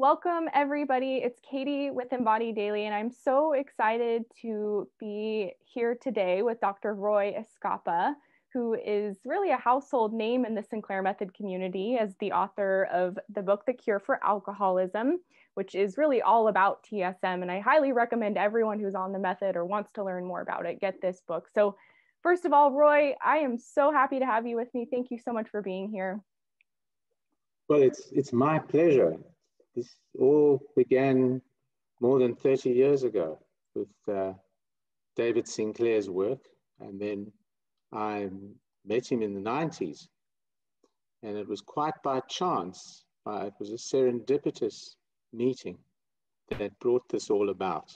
Welcome, everybody. It's Katie with Embody Daily, and I'm so excited to be here today with Dr. Roy Eskapa, who is really a household name in the Sinclair Method community as the author of the book, The Cure for Alcoholism, which is really all about TSM. And I highly recommend everyone who's on the method or wants to learn more about it, get this book. So first of all, Roy, I am so happy to have you with me. Thank you so much for being here. Well, it's my pleasure. This all began more than 30 years ago with David Sinclair's work, and then I met him in the 90s, and it was quite by chance. It was a serendipitous meeting that brought this all about,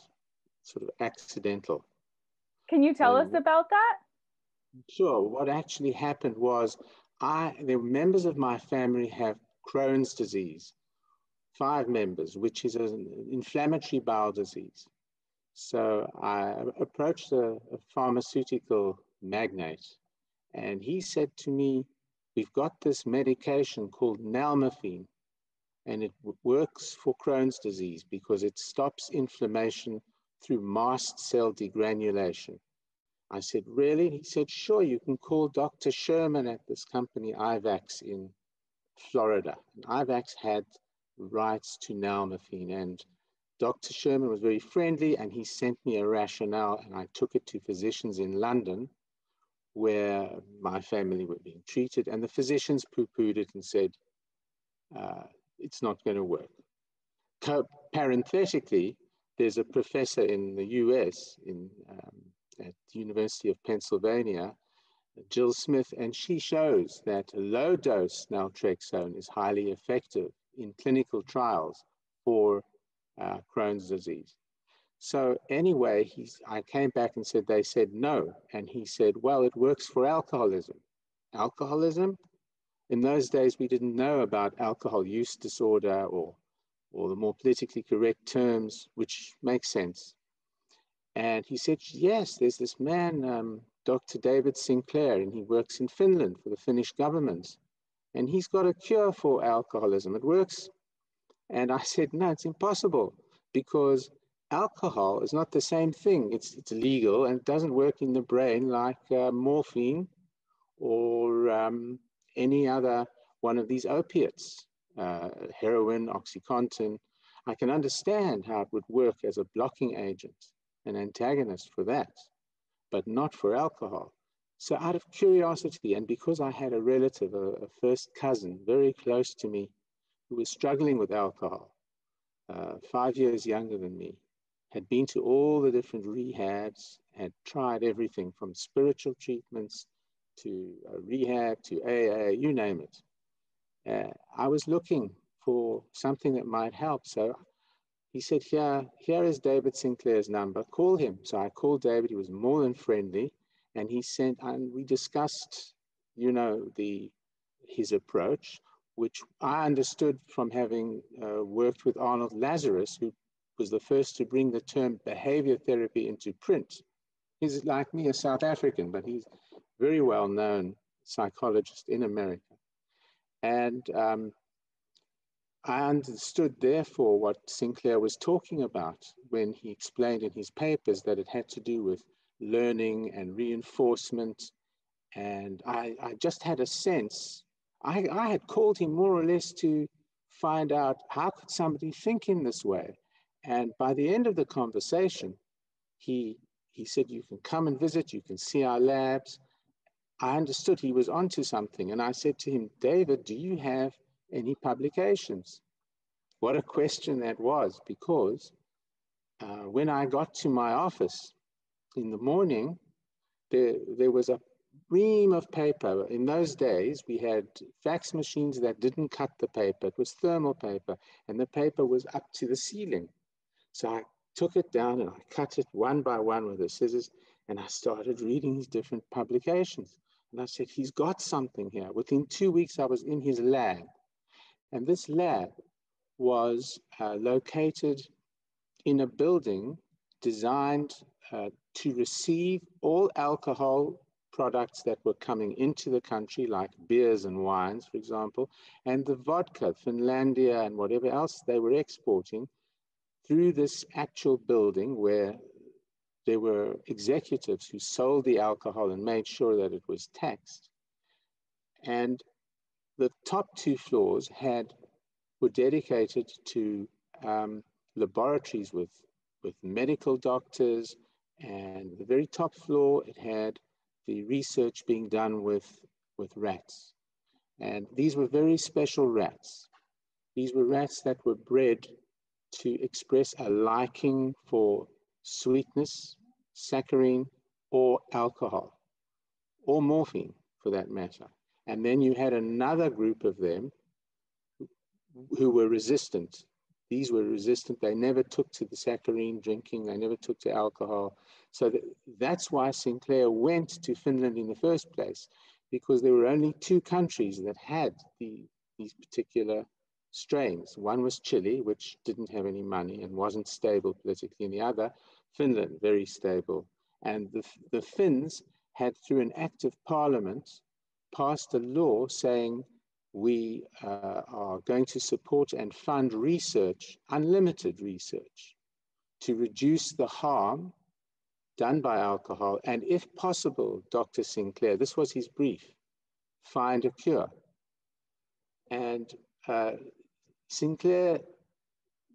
sort of accidental. Can you tell us about that? Sure. What actually happened was the members of my family have Crohn's disease. 5 members, which is an inflammatory bowel disease. So I approached a pharmaceutical magnate, and he said to me, we've got this medication called Naltrexone, and it works for Crohn's disease because it stops inflammation through mast cell degranulation. I said, really? He said, sure, you can call Dr. Sherman at this company, IVAX, in Florida. And IVAX had rights to Naltrexone, and Dr. Sherman was very friendly, and he sent me a rationale, and I took it to physicians in London where my family were being treated, and the physicians poo-pooed it and said, it's not going to work. Parenthetically, there's a professor in the US at the University of Pennsylvania, Jill Smith, and she shows that a low dose naltrexone is highly effective in clinical trials for Crohn's disease. So anyway, I came back and said, they said no. And he said, well, it works for alcoholism. Alcoholism? In those days, we didn't know about alcohol use disorder or the more politically correct terms, which makes sense. And he said, yes, there's this man, Dr. David Sinclair, and he works in Finland for the Finnish government. And he's got a cure for alcoholism. It works. And I said, no, it's impossible because alcohol is not the same thing. It's illegal and it doesn't work in the brain like morphine or any other one of these opiates, heroin, OxyContin. I can understand how it would work as a blocking agent, an antagonist for that, but not for alcohol. So out of curiosity, and because I had a relative, a first cousin, very close to me, who was struggling with alcohol, 5 years younger than me, had been to all the different rehabs, had tried everything from spiritual treatments to rehab to AA, you name it. I was looking for something that might help. So he said, here is David Sinclair's number, call him. So I called David, he was more than friendly. And he sent, and we discussed, his approach, which I understood from having worked with Arnold Lazarus, who was the first to bring the term behavior therapy into print. He's like me, a South African, but he's a very well-known psychologist in America. And I understood, therefore, what Sinclair was talking about when he explained in his papers that it had to do with learning and reinforcement. And I just had a sense, I had called him more or less to find out how could somebody think in this way. And by the end of the conversation, he said, you can come and visit, you can see our labs. I understood he was onto something. And I said to him, David, do you have any publications? What a question that was, because when I got to my office in the morning, there was a ream of paper. In those days, we had fax machines that didn't cut the paper. It was thermal paper, and the paper was up to the ceiling. So I took it down and I cut it one by one with the scissors, and I started reading his different publications. And I said, he's got something here. Within 2 weeks, I was in his lab. And this lab was located in a building designed to receive all alcohol products that were coming into the country, like beers and wines, for example, and the vodka, Finlandia, and whatever else they were exporting through this actual building where there were executives who sold the alcohol and made sure that it was taxed. And the top 2 floors were dedicated to laboratories with medical doctors, and the very top floor, it had the research being done with rats. And these were very special rats. These were rats that were bred to express a liking for sweetness, saccharine, or alcohol, or morphine for that matter. And then you had another group of them who were resistant. These were resistant. They never took to the saccharine drinking. They never took to alcohol. So that's why Sinclair went to Finland in the first place, because there were only 2 countries that had these particular strains. One was Chile, which didn't have any money and wasn't stable politically, and the other, Finland, very stable. And the Finns had, through an act of parliament, passed a law saying, we are going to support and fund research, unlimited research, to reduce the harm done by alcohol. And if possible, Dr. Sinclair, this was his brief, find a cure. And Sinclair,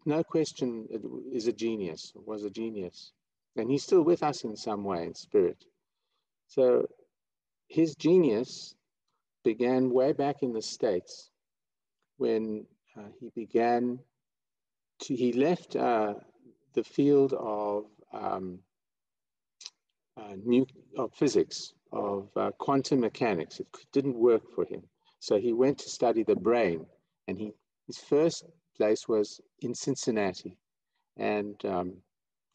no question, is a genius, was a genius. And he's still with us in some way, in spirit. So his genius began way back in the States when he left the field of physics, of quantum mechanics. It didn't work for him. So he went to study the brain, and his first place was in Cincinnati. And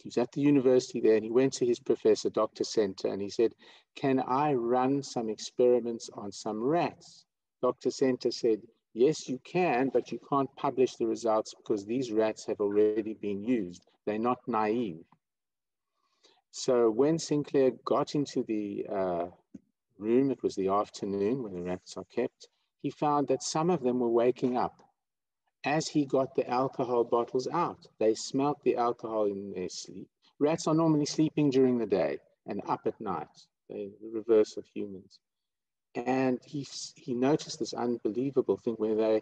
he was at the university there, and he went to his professor, Dr. Center, and he said, can I run some experiments on some rats? Dr. Center said, yes, you can, but you can't publish the results because these rats have already been used. They're not naive. So when Sinclair got into the room, it was the afternoon when the rats are kept, he found that some of them were waking up as he got the alcohol bottles out. They smelt the alcohol in their sleep. Rats are normally sleeping during the day and up at night. They're the reverse of humans. And he noticed this unbelievable thing where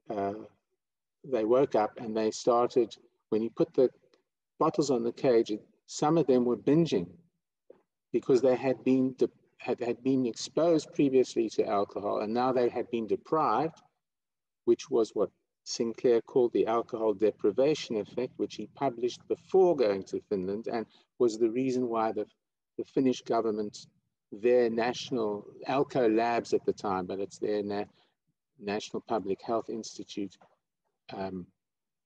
they woke up and they started, when he put the bottles on the cage, some of them were binging because they had been exposed previously to alcohol, and now they had been deprived, which was what Sinclair called the alcohol deprivation effect, which he published before going to Finland, and was the reason why the Finnish government, their national Alco Labs at the time, but it's their National Public Health Institute,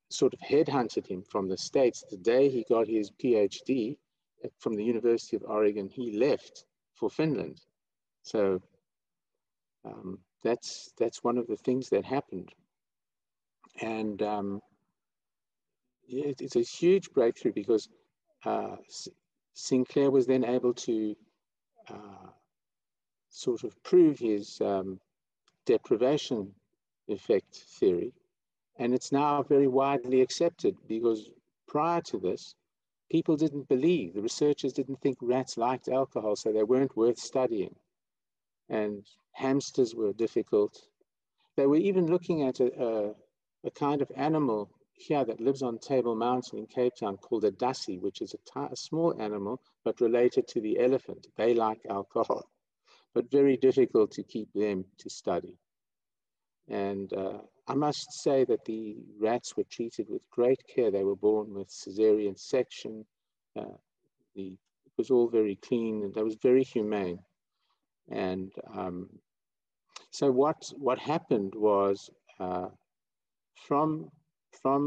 sort of headhunted him from the States. The day he got his PhD from the University of Oregon, he left for Finland. So that's one of the things that happened. And it's a huge breakthrough because Sinclair was then able to sort of prove his deprivation effect theory. And it's now very widely accepted because prior to this, people didn't believe, the researchers didn't think rats liked alcohol, so they weren't worth studying. And hamsters were difficult. They were even looking at a kind of animal here that lives on Table Mountain in Cape Town called a dassie, which is a small animal, but related to the elephant. They like alcohol, but very difficult to keep them to study. And I must say that the rats were treated with great care. They were born with cesarean section. It was all very clean, and that was very humane. And so what happened was from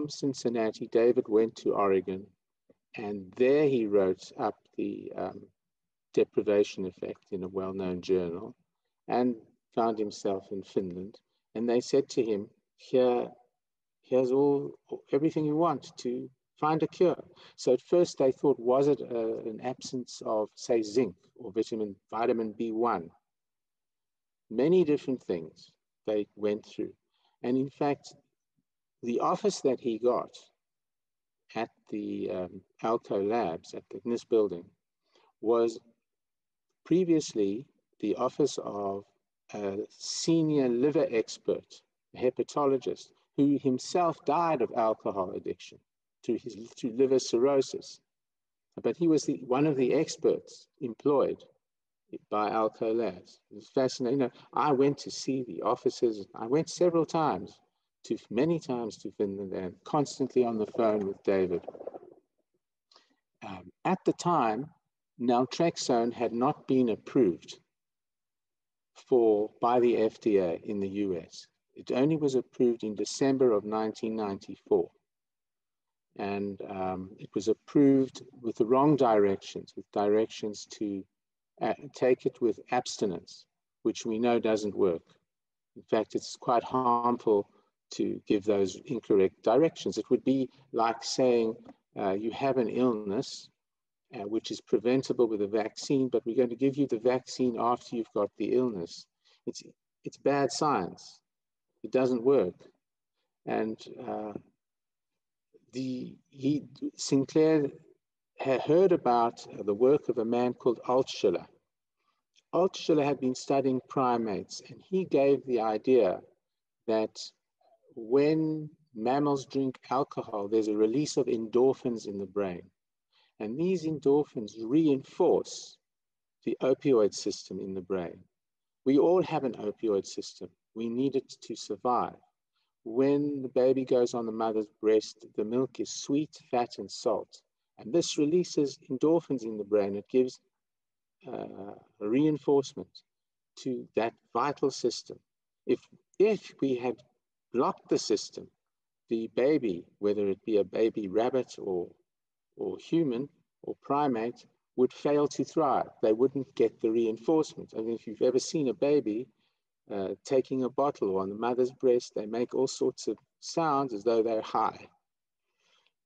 Cincinnati, David went to Oregon, and there he wrote up the deprivation effect in a well-known journal, and found himself in Finland. And they said to him, here's everything you want to find a cure. So at first they thought, was it an absence of, say, zinc or vitamin B1? Many different things they went through. And in fact, the office that he got at the Alco Labs, in this building, was previously the office of a senior liver expert, a hepatologist, who himself died of alcohol addiction through liver cirrhosis. But he was one of the experts employed by Alco Labs. It was fascinating. You know, I went to see the offices. I went many times to Finland, and constantly on the phone with David. At the time, Naltrexone had not been approved by the FDA in the US. It only was approved in December of 1994. And it was approved with the wrong directions, with directions to take it with abstinence, which we know doesn't work. In fact, it's quite harmful to give those incorrect directions. It would be like saying you have an illness which is preventable with a vaccine, but we're going to give you the vaccine after you've got the illness. It's bad science. It doesn't work. And Sinclair had heard about the work of a man called Altshuler. Altshuler had been studying primates, and he gave the idea that when mammals drink alcohol, there's a release of endorphins in the brain. And these endorphins reinforce the opioid system in the brain. We all have an opioid system. We need it to survive. When the baby goes on the mother's breast, the milk is sweet, fat, and salt. And this releases endorphins in the brain. It gives a reinforcement to that vital system. If we had blocked the system, the baby, whether it be a baby rabbit or human or primate, would fail to thrive. They wouldn't get the reinforcement. I mean, if you've ever seen a baby taking a bottle on the mother's breast, they make all sorts of sounds as though they're high.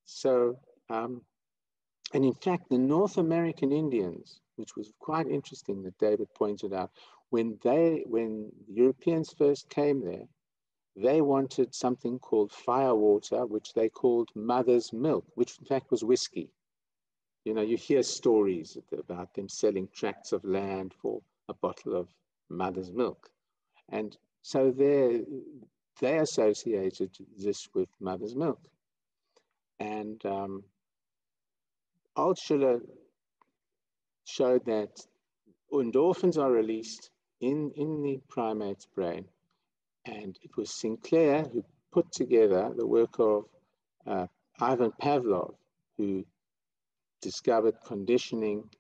So, and in fact, the North American Indians, which was quite interesting that David pointed out, when Europeans first came there, they wanted something called firewater, which they called mother's milk, which in fact was whiskey. You know, you hear stories about them selling tracts of land for a bottle of mother's milk. And so they associated this with mother's milk. And Altshuler showed that endorphins are released in the primate's brain. And it was Sinclair who put together the work of Ivan Pavlov, who discovered conditioning,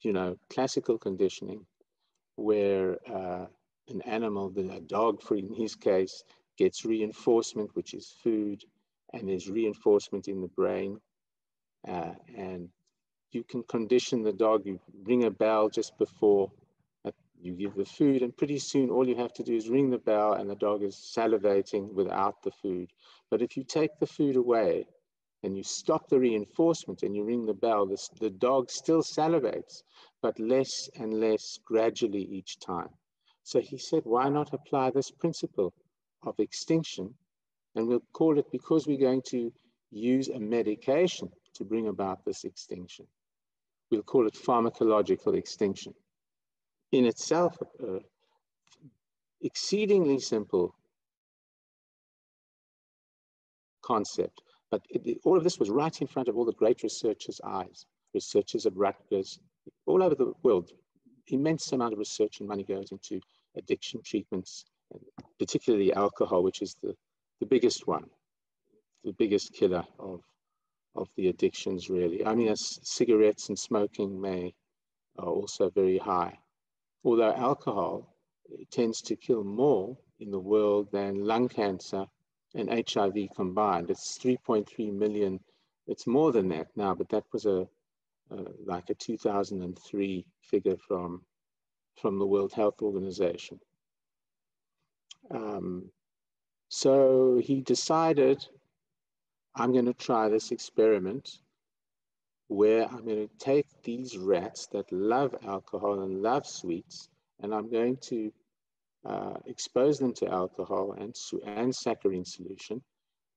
you know, classical conditioning, where an animal, a dog, in his case, gets reinforcement, which is food, and there's reinforcement in the brain. And you can condition the dog. You ring a bell just before you give the food, and pretty soon all you have to do is ring the bell and the dog is salivating without the food. But if you take the food away and you stop the reinforcement and you ring the bell, the dog still salivates, but less and less gradually each time. So he said, why not apply this principle of extinction? And we'll call it, because we're going to use a medication to bring about this extinction, we'll call it pharmacological extinction. In itself, exceedingly simple concept, but all of this was right in front of all the great researchers' eyes, researchers at Rutgers, all over the world. Immense amount of research and money goes into addiction treatments, particularly alcohol, which is the biggest one, the biggest killer of the addictions, really. I mean, as cigarettes and smoking are also very high. Although alcohol tends to kill more in the world than lung cancer and HIV combined. It's 3.3 million. It's more than that now, but that was like a 2003 figure from the World Health Organization. So he decided, I'm going to try this experiment where I'm going to take these rats that love alcohol and love sweets, and I'm going to expose them to alcohol and saccharin solution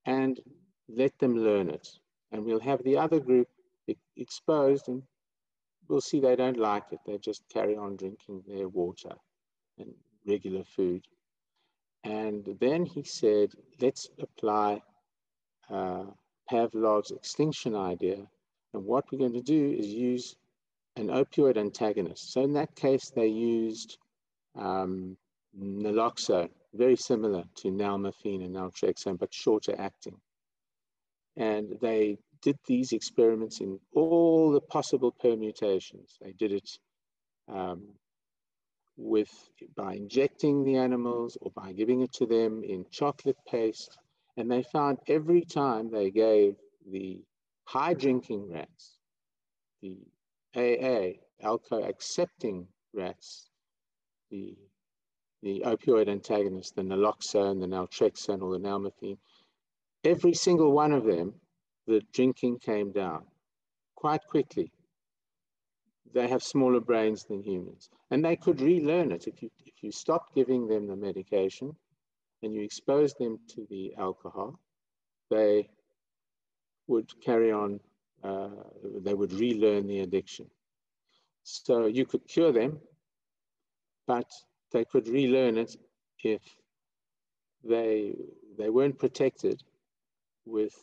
and let them learn it. And we'll have the other group exposed, and we'll see they don't like it. They just carry on drinking their water and regular food. And then he said, let's apply Pavlov's extinction idea. And what we're going to do is use an opioid antagonist. So in that case, they used naloxone, very similar to nalmefene and naltrexone, but shorter acting. And they did these experiments in all the possible permutations. They did it by injecting the animals or by giving it to them in chocolate paste. And they found every time they gave the high drinking rats, the AA, alcohol-accepting rats, the opioid antagonist, the naloxone, the naltrexone, or the nalmefene, every single one of them, the drinking came down quite quickly. They have smaller brains than humans, and they could relearn it. If you stopped giving them the medication and you exposed them to the alcohol, they would carry on, they would relearn the addiction. So you could cure them, but they could relearn it if they weren't protected with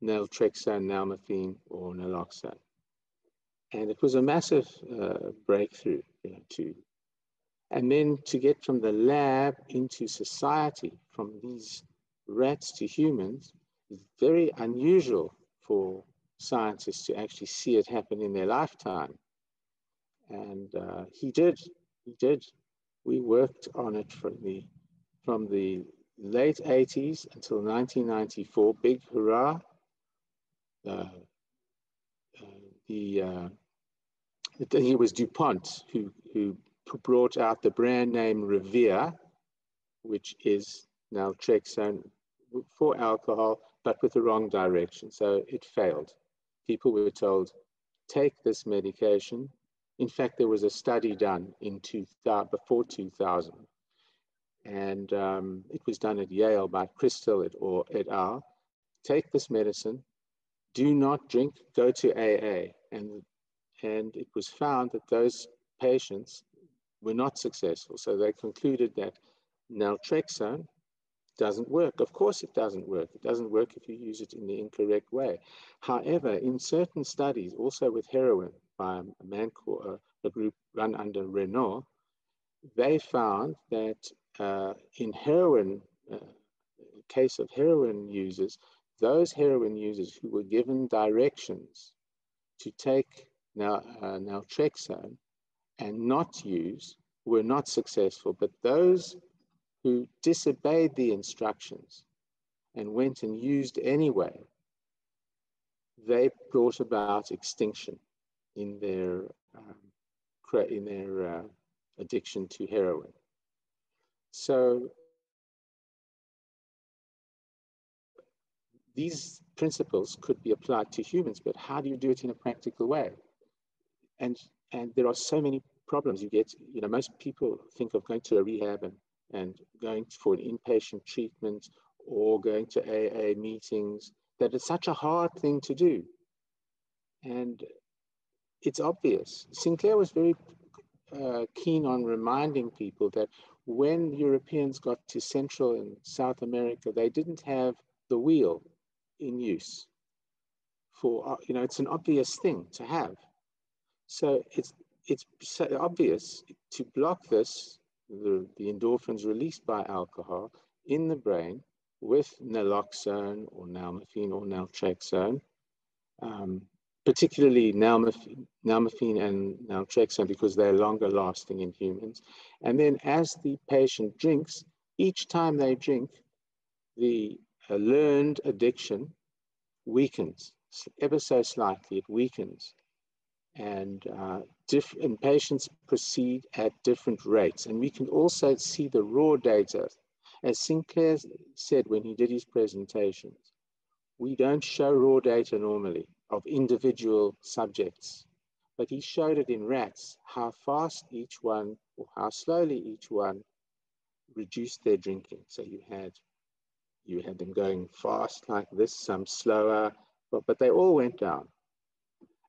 naltrexone, nalmefene, or naloxone. And it was a massive breakthrough, and then to get from the lab into society, from these rats to humans, is very unusual for scientists to actually see it happen in their lifetime. And he did. We worked on it from the late 80s until 1994. Big hurrah. It was DuPont who brought out the brand name Revere, which is naltrexone for alcohol, but with the wrong direction. So it failed. People were told, take this medication. In fact, there was a study done in before 2000, and it was done at Yale by Crystal et al. Take this medicine, do not drink, go to AA. And it was found that those patients were not successful. So they concluded that naltrexone doesn't work. Of course it doesn't work. It doesn't work if you use it in the incorrect way. However, in certain studies, also with heroin by a group run under Renault, they found that in heroin, case of heroin users, those heroin users who were given directions to take naltrexone and not use were not successful, but those who disobeyed the instructions and went and used anyway, they brought about extinction in their addiction to heroin. So these principles could be applied to humans, but how do you do it in a practical way? And there are so many problems. You get, most people think of going to a rehab and going for an inpatient treatment or going to AA meetings, that it's such a hard thing to do. And it's obvious. Sinclair was very keen on reminding people that when Europeans got to Central and South America, they didn't have the wheel in use for, it's an obvious thing to have. So it's so obvious to block this, the endorphins released by alcohol in the brain with naloxone or nalmefene or naltrexone, particularly nalmefene and naltrexone because they're longer lasting in humans. And then as the patient drinks, each time they drink, the learned addiction weakens, ever so slightly, it weakens. And patients proceed at different rates. And we can also see the raw data. As Sinclair said when he did his presentations, we don't show raw data normally of individual subjects, but he showed it in rats, how fast each one or how slowly each one reduced their drinking. So you had them going fast like this, some slower, but they all went down.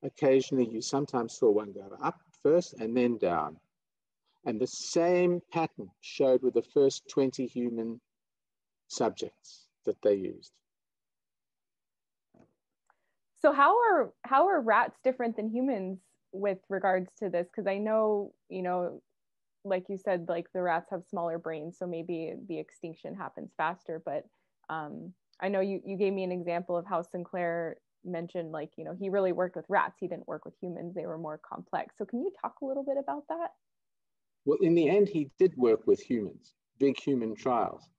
Occasionally, you sometimes saw one go up first and then down. And the same pattern showed with the first 20 human subjects that they used. So how are rats different than humans with regards to this? Because I know, like you said, like the rats have smaller brains, so maybe the extinction happens faster. But I know you gave me an example of how Sinclair mentioned, like, he really worked with rats. He didn't work with humans. They were more complex. So can you talk a little bit about that? Well, in the end, he did work with humans, big human trials.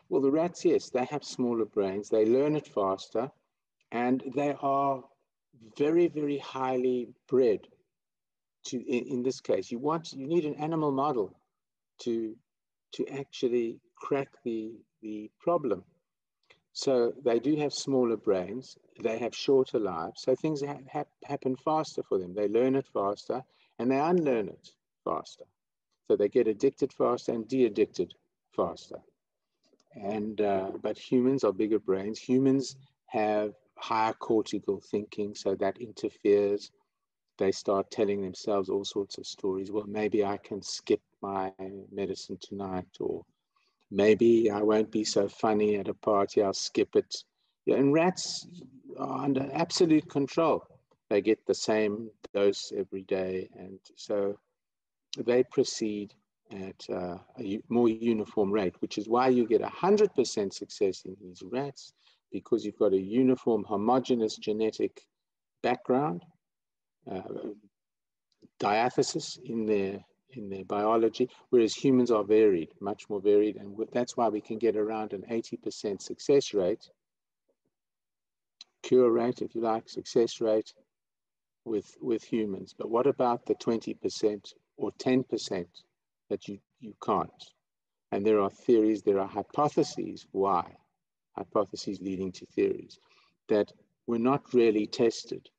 Well, the rats, yes, they have smaller brains. They learn it faster, and they are very, very highly bred. In this case, you need an animal model to actually crack the problem. So they do have smaller brains. They have shorter lives. So things happen faster for them. They learn it faster, and they unlearn it faster. So they get addicted faster and de-addicted faster. And but humans are bigger brains. Humans have higher cortical thinking, so that interferes. They start telling themselves all sorts of stories. Well, maybe I can skip my medicine tonight, or maybe I won't be so funny at a party, I'll skip it. Yeah, and rats are under absolute control. They get the same dose every day, and so they proceed at a more uniform rate, which is why you get 100% success in these rats, because you've got a uniform, homogeneous genetic background, diathesis in their biology, whereas humans are varied, much more varied, and that's why we can get around an 80% success rate, cure rate, if you like, success rate with humans. But what about the 20% or 10% that you can't? And there are theories, there are hypotheses why, hypotheses leading to theories that were not really tested.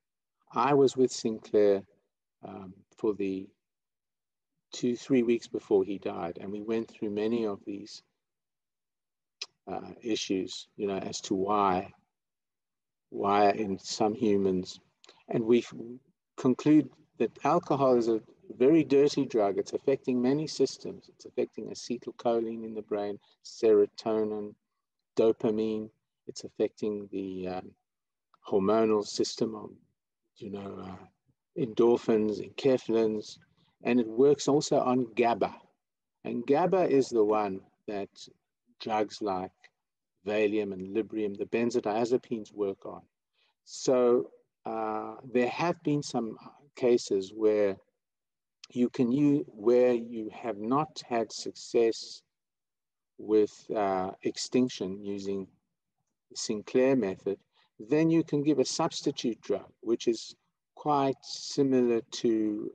I was with Sinclair for the 2-3 weeks before he died, and we went through many of these issues, as to why in some humans, and we conclude that alcohol is a very dirty drug. It's affecting many systems. It's affecting acetylcholine in the brain, serotonin, dopamine. It's affecting the hormonal system of, endorphins, enkephalins, and it works also on GABA. And GABA is the one that drugs like Valium and Librium, the benzodiazepines, work on. So there have been some cases where where you have not had success with extinction using the Sinclair method, then you can give a substitute drug, which is quite similar to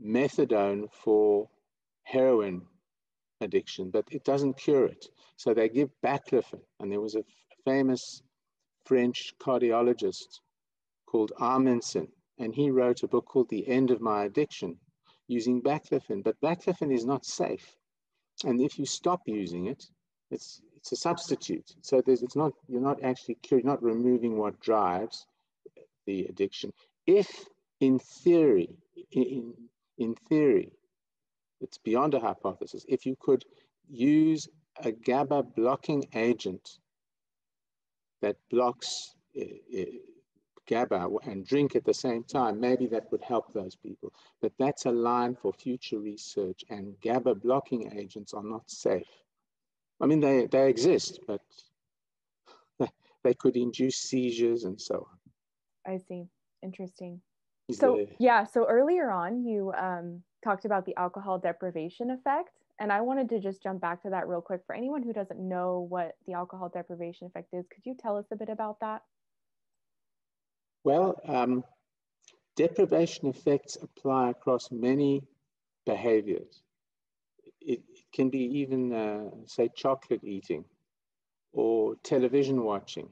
methadone for heroin addiction, but it doesn't cure it. So they give baclofen, and there was a famous French cardiologist called Arminson, and he wrote a book called The End of My Addiction using baclofen, but baclofen is not safe. And if you stop using it, it's a substitute. So you're not actually curing, you're not removing what drives the addiction. If in theory, it's beyond a hypothesis, if you could use a GABA blocking agent that blocks GABA and drink at the same time, maybe that would help those people. But that's a line for future research, and GABA blocking agents are not safe. I mean, they exist, but they could induce seizures and so on. I see. Interesting. So earlier on, you talked about the alcohol deprivation effect. And I wanted to just jump back to that real quick. For anyone who doesn't know what the alcohol deprivation effect is, could you tell us a bit about that? Well, deprivation effects apply across many behaviors. It can be even, say, chocolate eating. or television watching.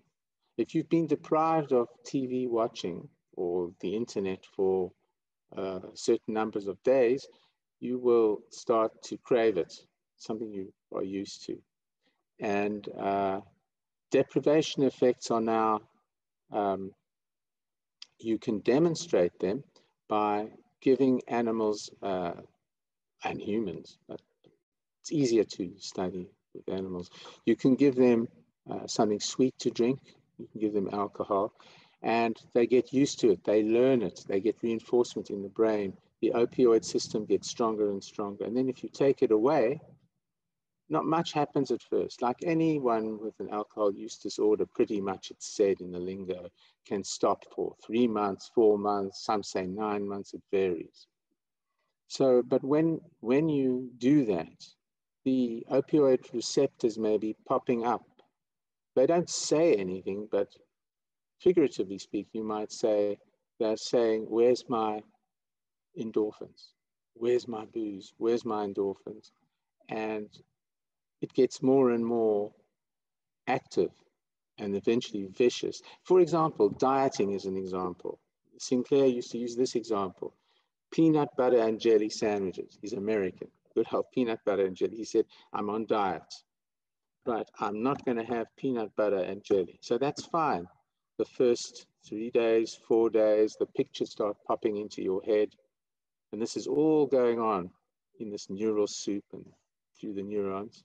If you've been deprived of TV watching or the internet for certain numbers of days, you will start to crave it, something you are used to. And deprivation effects are now, you can demonstrate them by giving animals and humans, but it's easier to study with animals. You can give them something sweet to drink. You can give them alcohol, and they get used to it. They learn it. They get reinforcement in the brain. The opioid system gets stronger and stronger. And then if you take it away, not much happens at first. Like anyone with an alcohol use disorder, pretty much it's said in the lingo, can stop for 3 months, 4 months, some say 9 months, it varies. So, but when you do that, the opioid receptors may be popping up. They don't say anything, but figuratively speaking, you might say, they're saying, where's my endorphins? Where's my booze? Where's my endorphins? And it gets more and more active and eventually vicious. For example, dieting is an example. Sinclair used to use this example. Peanut butter and jelly sandwiches. He's American. Good health, peanut butter and jelly. He said, I'm on diet. Right, I'm not going to have peanut butter and jelly. So that's fine. The first 3 days, 4 days, the pictures start popping into your head. And this is all going on in this neural soup and through the neurons.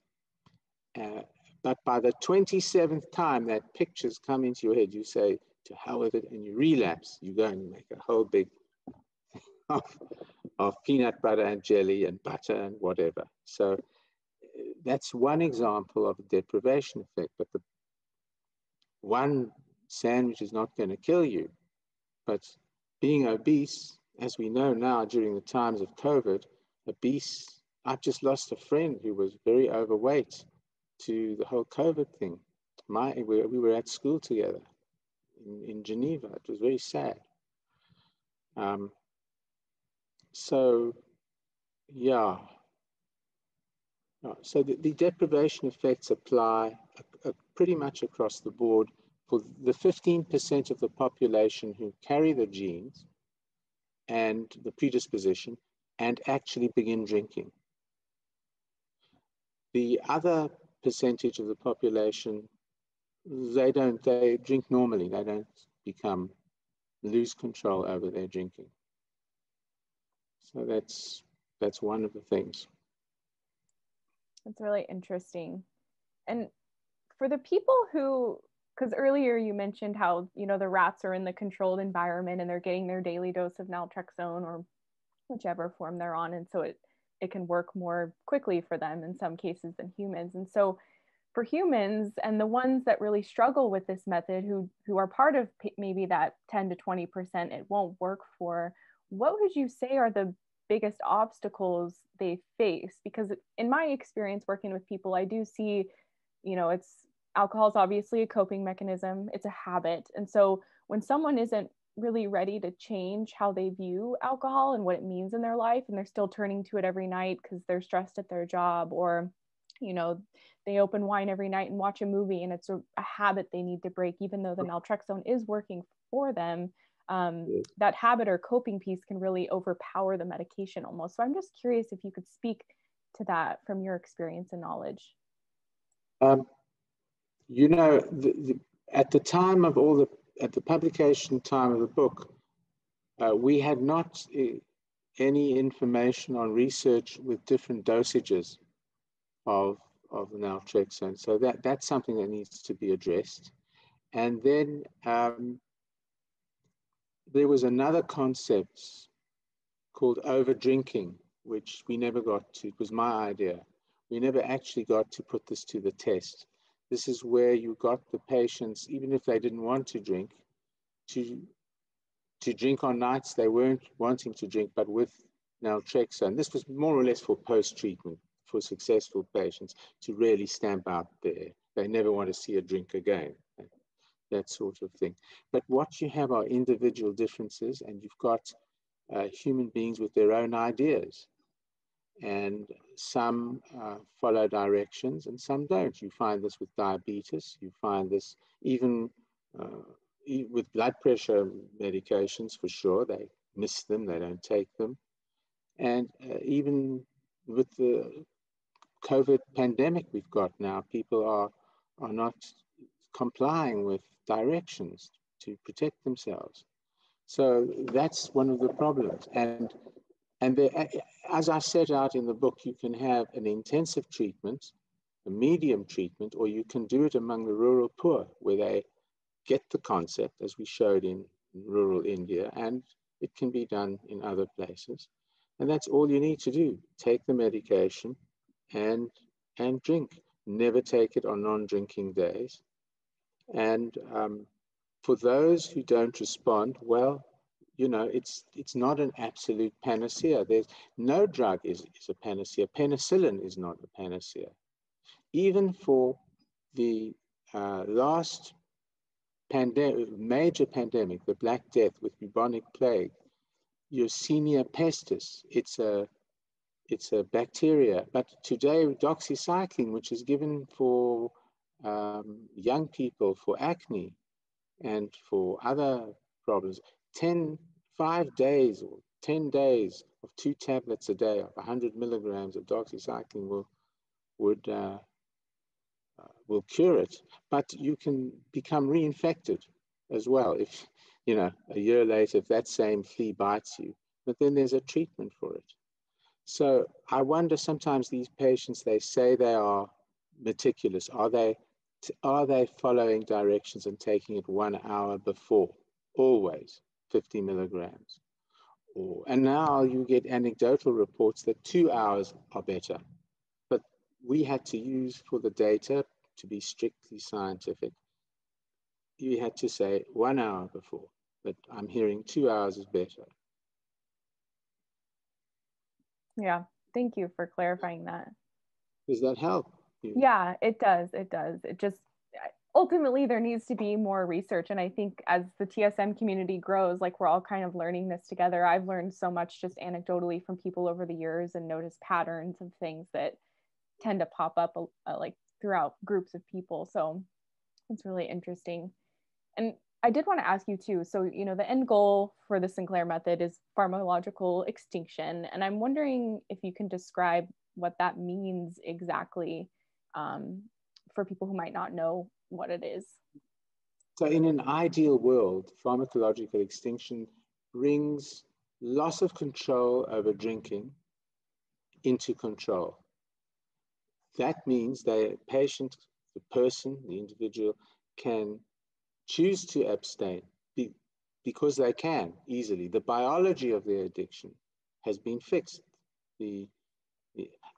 But by the 27th time that pictures come into your head, you say, to hell with it, and you relapse. You go and make a whole big of peanut butter and jelly and butter and whatever. So that's one example of a deprivation effect. But the one sandwich is not going to kill you. But being obese, as we know now during the times of COVID, obese, I've just lost a friend who was very overweight to the whole COVID thing. We were at school together in Geneva. It was very sad. So, yeah. So the deprivation effects apply pretty much across the board for the 15% of the population who carry the genes and the predisposition and actually begin drinking. The other percentage of the population, they drink normally. They don't lose control over their drinking. So that's one of the things. That's really interesting. And for the people who, because earlier you mentioned how, the rats are in the controlled environment and they're getting their daily dose of naltrexone or whichever form they're on. And so it can work more quickly for them in some cases than humans. And so for humans and the ones that really struggle with this method, who are part of maybe that 10 to 20% it won't work for, what would you say are the biggest obstacles they face? Because in my experience working with people, I do see, alcohol is obviously a coping mechanism. It's a habit. And so when someone isn't really ready to change how they view alcohol and what it means in their life, and they're still turning to it every night because they're stressed at their job, or, they open wine every night and watch a movie and it's a habit they need to break, even though the naltrexone is working for them. That habit or coping piece can really overpower the medication almost. So I'm just curious if you could speak to that from your experience and knowledge. At the time of at the publication time of the book, we had not any information on research with different dosages of naltrexone. So that's something that needs to be addressed. And then there was another concept called over-drinking, which we never got to. It was my idea. We never actually got to put this to the test. This is where you got the patients, even if they didn't want to drink, to drink on nights they weren't wanting to drink, but with naltrexone. This was more or less for post-treatment, for successful patients, to really stamp out they never want to see a drink again, that sort of thing. But what you have are individual differences, and you've got human beings with their own ideas. and some follow directions and some don't. You find this with diabetes. You find this even with blood pressure medications, for sure. They miss them, they don't take them. And even with the COVID pandemic we've got now, people are not complying with directions to protect themselves. So that's one of the problems. And as I set out in the book, you can have an intensive treatment, a medium treatment, or you can do it among the rural poor, where they get the concept, as we showed in rural India, and it can be done in other places. And that's all you need to do. Take the medication and drink. Never take it on non-drinking days. And for those who don't respond, well, you know, it's not an absolute panacea. There's no drug is a panacea. Penicillin is not a panacea. Even for the last major pandemic, the Black Death with bubonic plague, Yersinia pestis, it's a bacteria. But today, doxycycline, which is given for young people for acne and for other problems, 5 days or 10 days of 2 tablets a day of 100 milligrams of doxycycline will cure it. But you can become reinfected as well if, you know, a year later, if that same flea bites you. But then there's a treatment for it. So I wonder sometimes these patients, they say they are meticulous. Are they following directions and taking it 1 hour before? Always 50 milligrams. And now you get anecdotal reports that 2 hours are better. But we had to use, for the data, to be strictly scientific, you had to say 1 hour before, but I'm hearing 2 hours is better. Yeah, thank you for clarifying that. Does that help? Yeah, it does. It does. It just, ultimately there needs to be more research. And I think as the TSM community grows, like we're all kind of learning this together. I've learned so much just anecdotally from people over the years and noticed patterns of things that tend to pop up like throughout groups of people. So it's really interesting. And I did want to ask you too. So, you know, the end goal for the Sinclair method is pharmacological extinction. And I'm wondering if you can describe what that means exactly for people who might not know what it is. So in an ideal world, pharmacological extinction brings loss of control over drinking into control. That means the patient, the person, the individual can choose to abstain because they can easily. The biology of their addiction has been fixed.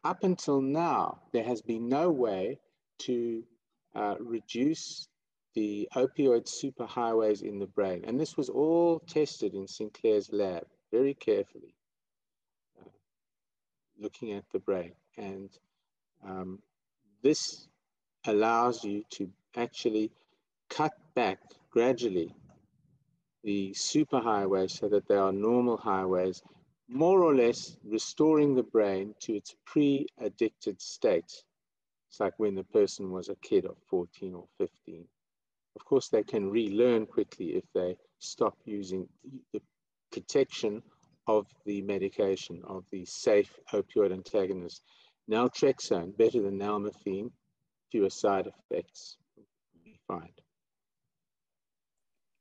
Up until now, there has been no way to reduce the opioid superhighways in the brain. And this was all tested in Sinclair's lab very carefully, looking at the brain. And this allows you to actually cut back gradually the superhighways so that they are normal highways, more or less restoring the brain to its pre-addicted state. It's like when the person was a kid of 14 or 15. Of course, they can relearn quickly if they stop using the protection of the medication, of the safe opioid antagonist. Naltrexone, better than nalmefene, fewer side effects, we find.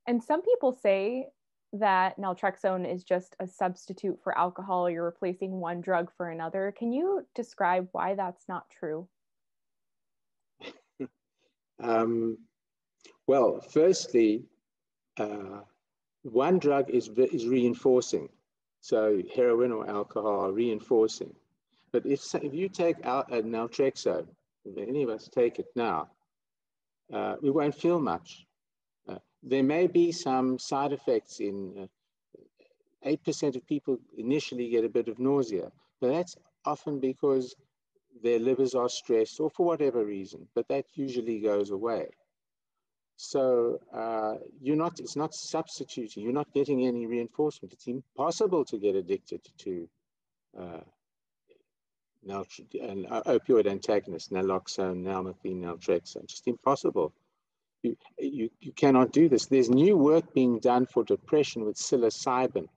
And some people say that naltrexone is just a substitute for alcohol. You're replacing one drug for another. Can you describe why that's not true? Well, firstly, one drug is reinforcing. So heroin or alcohol are reinforcing. But if you take naltrexone, if any of us take it now, we won't feel much. There may be some side effects in 8% of people initially get a bit of nausea, but that's often because their livers are stressed or for whatever reason, but that usually goes away. So it's not substituting, you're not getting any reinforcement. It's impossible to get addicted to an opioid antagonist, naloxone, nalmethane, naltrexone. Just impossible. You cannot do this. There's new work being done for depression with psilocybin,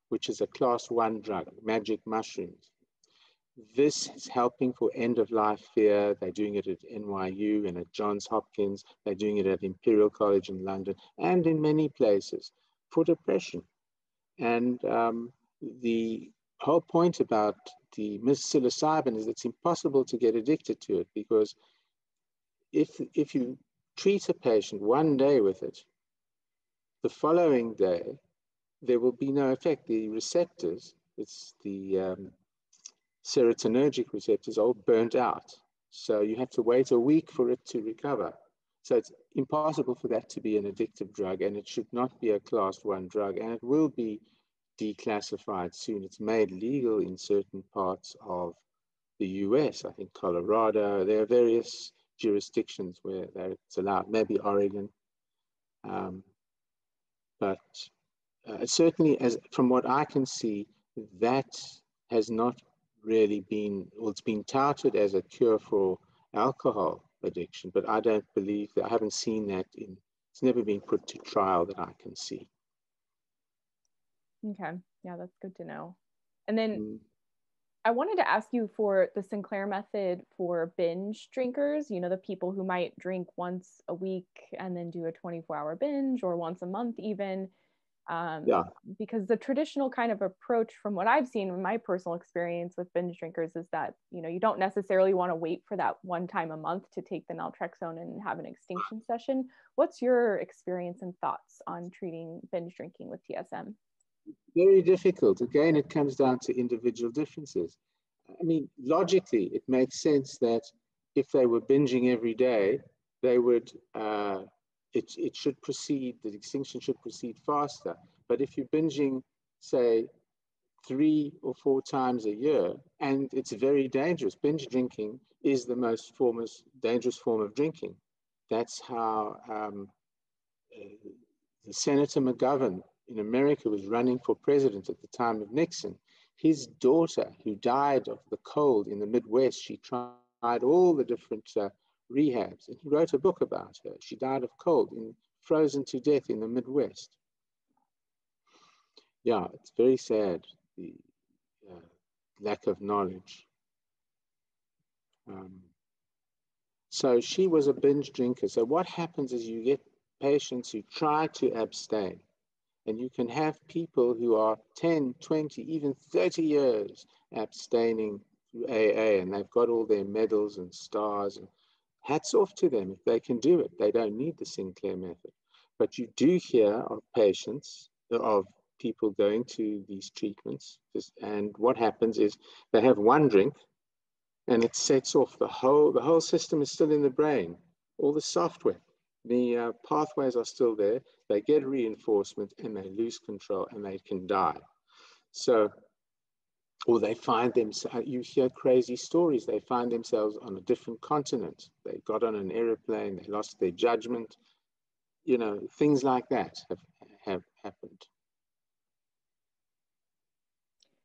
which is a class 1 drug, magic mushrooms. This is helping for end-of-life fear. They're doing it at NYU and at Johns Hopkins. They're doing it at Imperial College in London and in many places for depression. And the whole point about the psilocybin is it's impossible to get addicted to it, because if you treat a patient one day with it, the following day, there will be no effect. The receptors, it's the serotonergic receptors, are all burnt out. So you have to wait a week for it to recover. So it's impossible for that to be an addictive drug, and it should not be a class 1 drug, and it will be declassified soon. It's made legal in certain parts of the US, I think Colorado. There are various jurisdictions where it's allowed, maybe Oregon. But certainly, from what I can see, that has not really been, well, it's been touted as a cure for alcohol addiction, but I don't believe that. I haven't seen that it's never been put to trial that I can see. Okay, yeah, that's good to know. And then I wanted to ask you for the Sinclair method for binge drinkers, the people who might drink once a week and then do a 24-hour binge, or once a month even. Because the traditional kind of approach, from what I've seen in my personal experience with binge drinkers, is that, you don't necessarily want to wait for that one time a month to take the naltrexone and have an extinction session. What's your experience and thoughts on treating binge drinking with TSM? Very difficult. Again, it comes down to individual differences. I mean, logically, it makes sense that if they were binging every day, they would, it should proceed, the extinction should proceed faster. But if you're binging, say, 3 or 4 times a year, and it's very dangerous. Binge drinking is the most dangerous form of drinking. That's how Senator McGovern in America was running for president at the time of Nixon. His daughter, who died of the cold in the Midwest, she tried all the different rehabs, and he wrote a book about her. She died of cold, frozen to death in the Midwest. Yeah, it's very sad, the lack of knowledge. So she was a binge drinker. So what happens is you get patients who try to abstain, and you can have people who are 10, 20, even 30 years abstaining through AA, and they've got all their medals and stars, and hats off to them if they can do it. They don't need the Sinclair method. But you do hear of patients, of people going to these treatments, and what happens is they have one drink and it sets off the whole system is still in the brain, all the software, the pathways are still there, they get reinforcement and they lose control and they can die. So, or they find themselves, you hear crazy stories, they find themselves on a different continent, they got on an airplane, they lost their judgment, things like that have happened.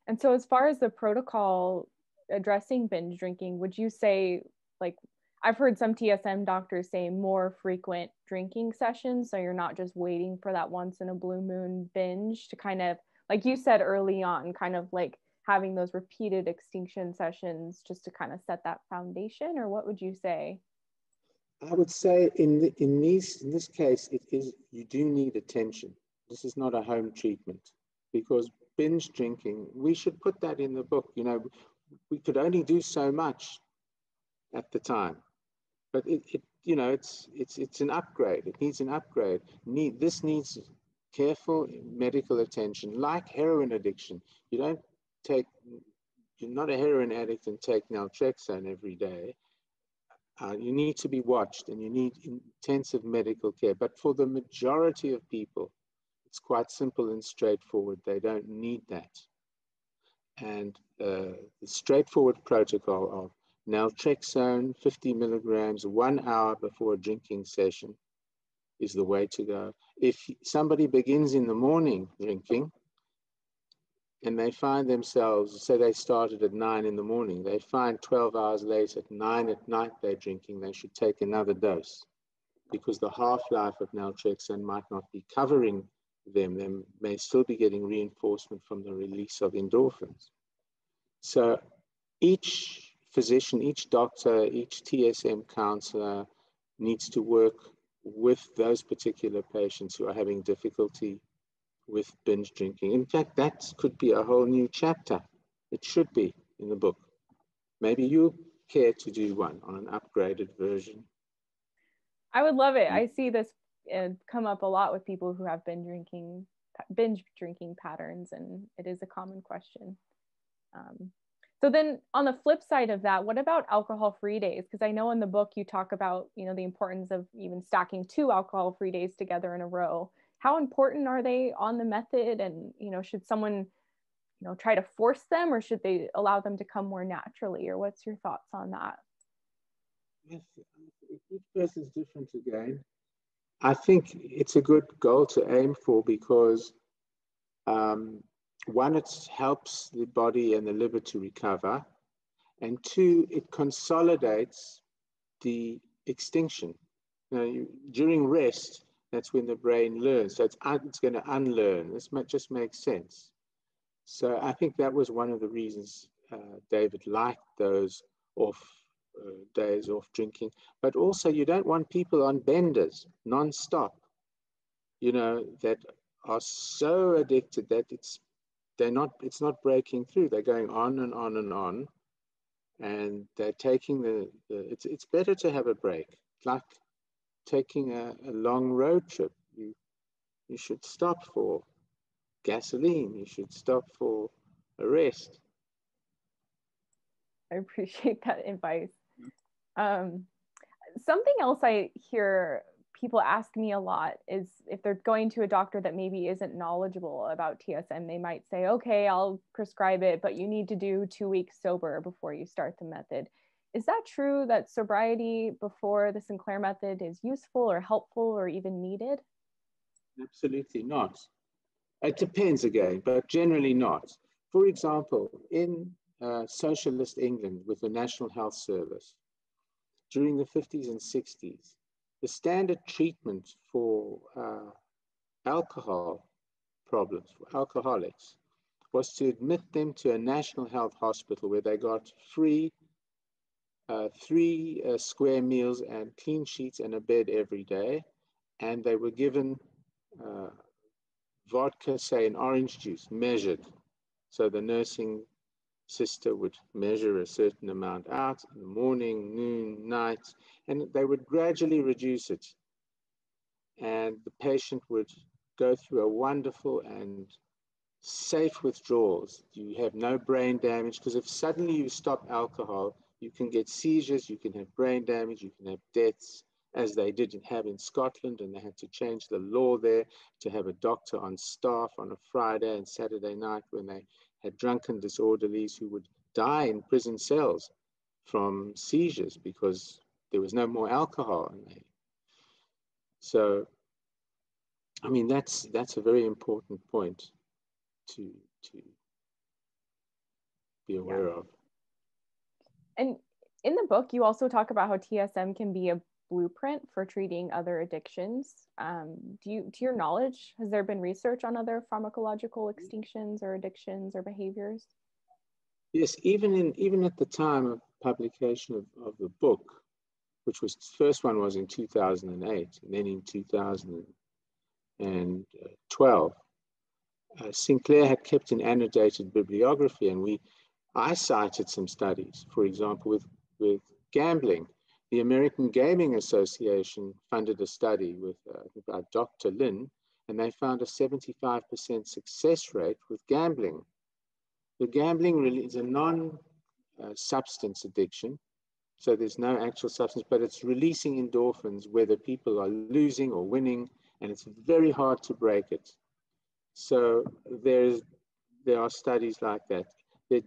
And so as far as the protocol addressing binge drinking, would you say, like, I've heard some TSM doctors say more frequent drinking sessions, so you're not just waiting for that once in a blue moon binge to kind of, like you said early on, kind of like having those repeated extinction sessions just to kind of set that foundation? Or what would you say? I would say in this case, you do need attention. This is not a home treatment, because binge drinking, we should put that in the book. We could only do so much at the time, but it's an upgrade. It needs an upgrade. This needs careful medical attention, like heroin addiction. You're not a heroin addict and take naltrexone every day. You need to be watched and you need intensive medical care. But for the majority of people, it's quite simple and straightforward. They don't need that. And the straightforward protocol of naltrexone, 50 milligrams, 1 hour before a drinking session is the way to go. If somebody begins in the morning drinking, and they find themselves, say they started at 9 in the morning, they find 12 hours later at 9 at night they're drinking, they should take another dose because the half-life of naltrexone might not be covering them. They may still be getting reinforcement from the release of endorphins. So each physician, each doctor, each TSM counselor needs to work with those particular patients who are having difficulty with binge drinking. In fact, that could be a whole new chapter. It should be in the book. Maybe you care to do one on an upgraded version. I would love it. I see this come up a lot with people who have binge drinking patterns, and it is a common question. So then on the flip side of that, what about alcohol-free days? Because I know in the book you talk about, the importance of even stacking 2 alcohol-free days together in a row. How important are they on the method? And, should someone, try to force them, or should they allow them to come more naturally? Or what's your thoughts on that? Yes, each person's different again. I think it's a good goal to aim for because one, it helps the body and the liver to recover, and 2, it consolidates the extinction. During rest, that's when the brain learns. So it's going to unlearn. This just makes sense. So I think that was one of the reasons David liked those days off drinking. But also, you don't want people on benders non-stop, that are so addicted that it's not breaking through. They're going on and on and on, and they're taking it's better to have a break. It's like taking a long road trip. You should stop for gasoline. You should stop for a rest. I appreciate that advice. Something else I hear people ask me a lot is if they're going to a doctor that maybe isn't knowledgeable about TSM, they might say, okay, I'll prescribe it, but you need to do 2 weeks sober before you start the method. Is that true that sobriety before the Sinclair method is useful or helpful or even needed? Absolutely not. It depends again, but generally not. For example, in socialist England with the National Health Service, during the 50s and 60s, the standard treatment for alcohol problems, for alcoholics, was to admit them to a national health hospital where they got free 3 square meals and clean sheets and a bed every day. And they were given vodka, say, and orange juice measured. So the nursing sister would measure a certain amount out in the morning, noon, night, and they would gradually reduce it. And the patient would go through a wonderful and safe withdrawals. You have no brain damage, because if suddenly you stop alcohol, you can get seizures, you can have brain damage, you can have deaths, as they did have in Scotland, and they had to change the law there to have a doctor on staff on a Friday and Saturday night when they had drunken disorderlies who would die in prison cells from seizures because there was no more alcohol. So, I mean, that's a very important point to be aware of. And in the book, you also talk about how TSM can be a blueprint for treating other addictions. To your knowledge, has there been research on other pharmacological extinctions or addictions or behaviors? Yes, even at the time of publication of the book, which was the first one was in 2008, and then in 2012, Sinclair had kept an annotated bibliography, and I cited some studies. For example, with gambling, the American Gaming Association funded a study with Dr. Lin, and they found a 75% success rate with gambling. The gambling really is a non-substance addiction, so there's no actual substance, but it's releasing endorphins whether people are losing or winning, and it's very hard to break it. So there are studies like that. There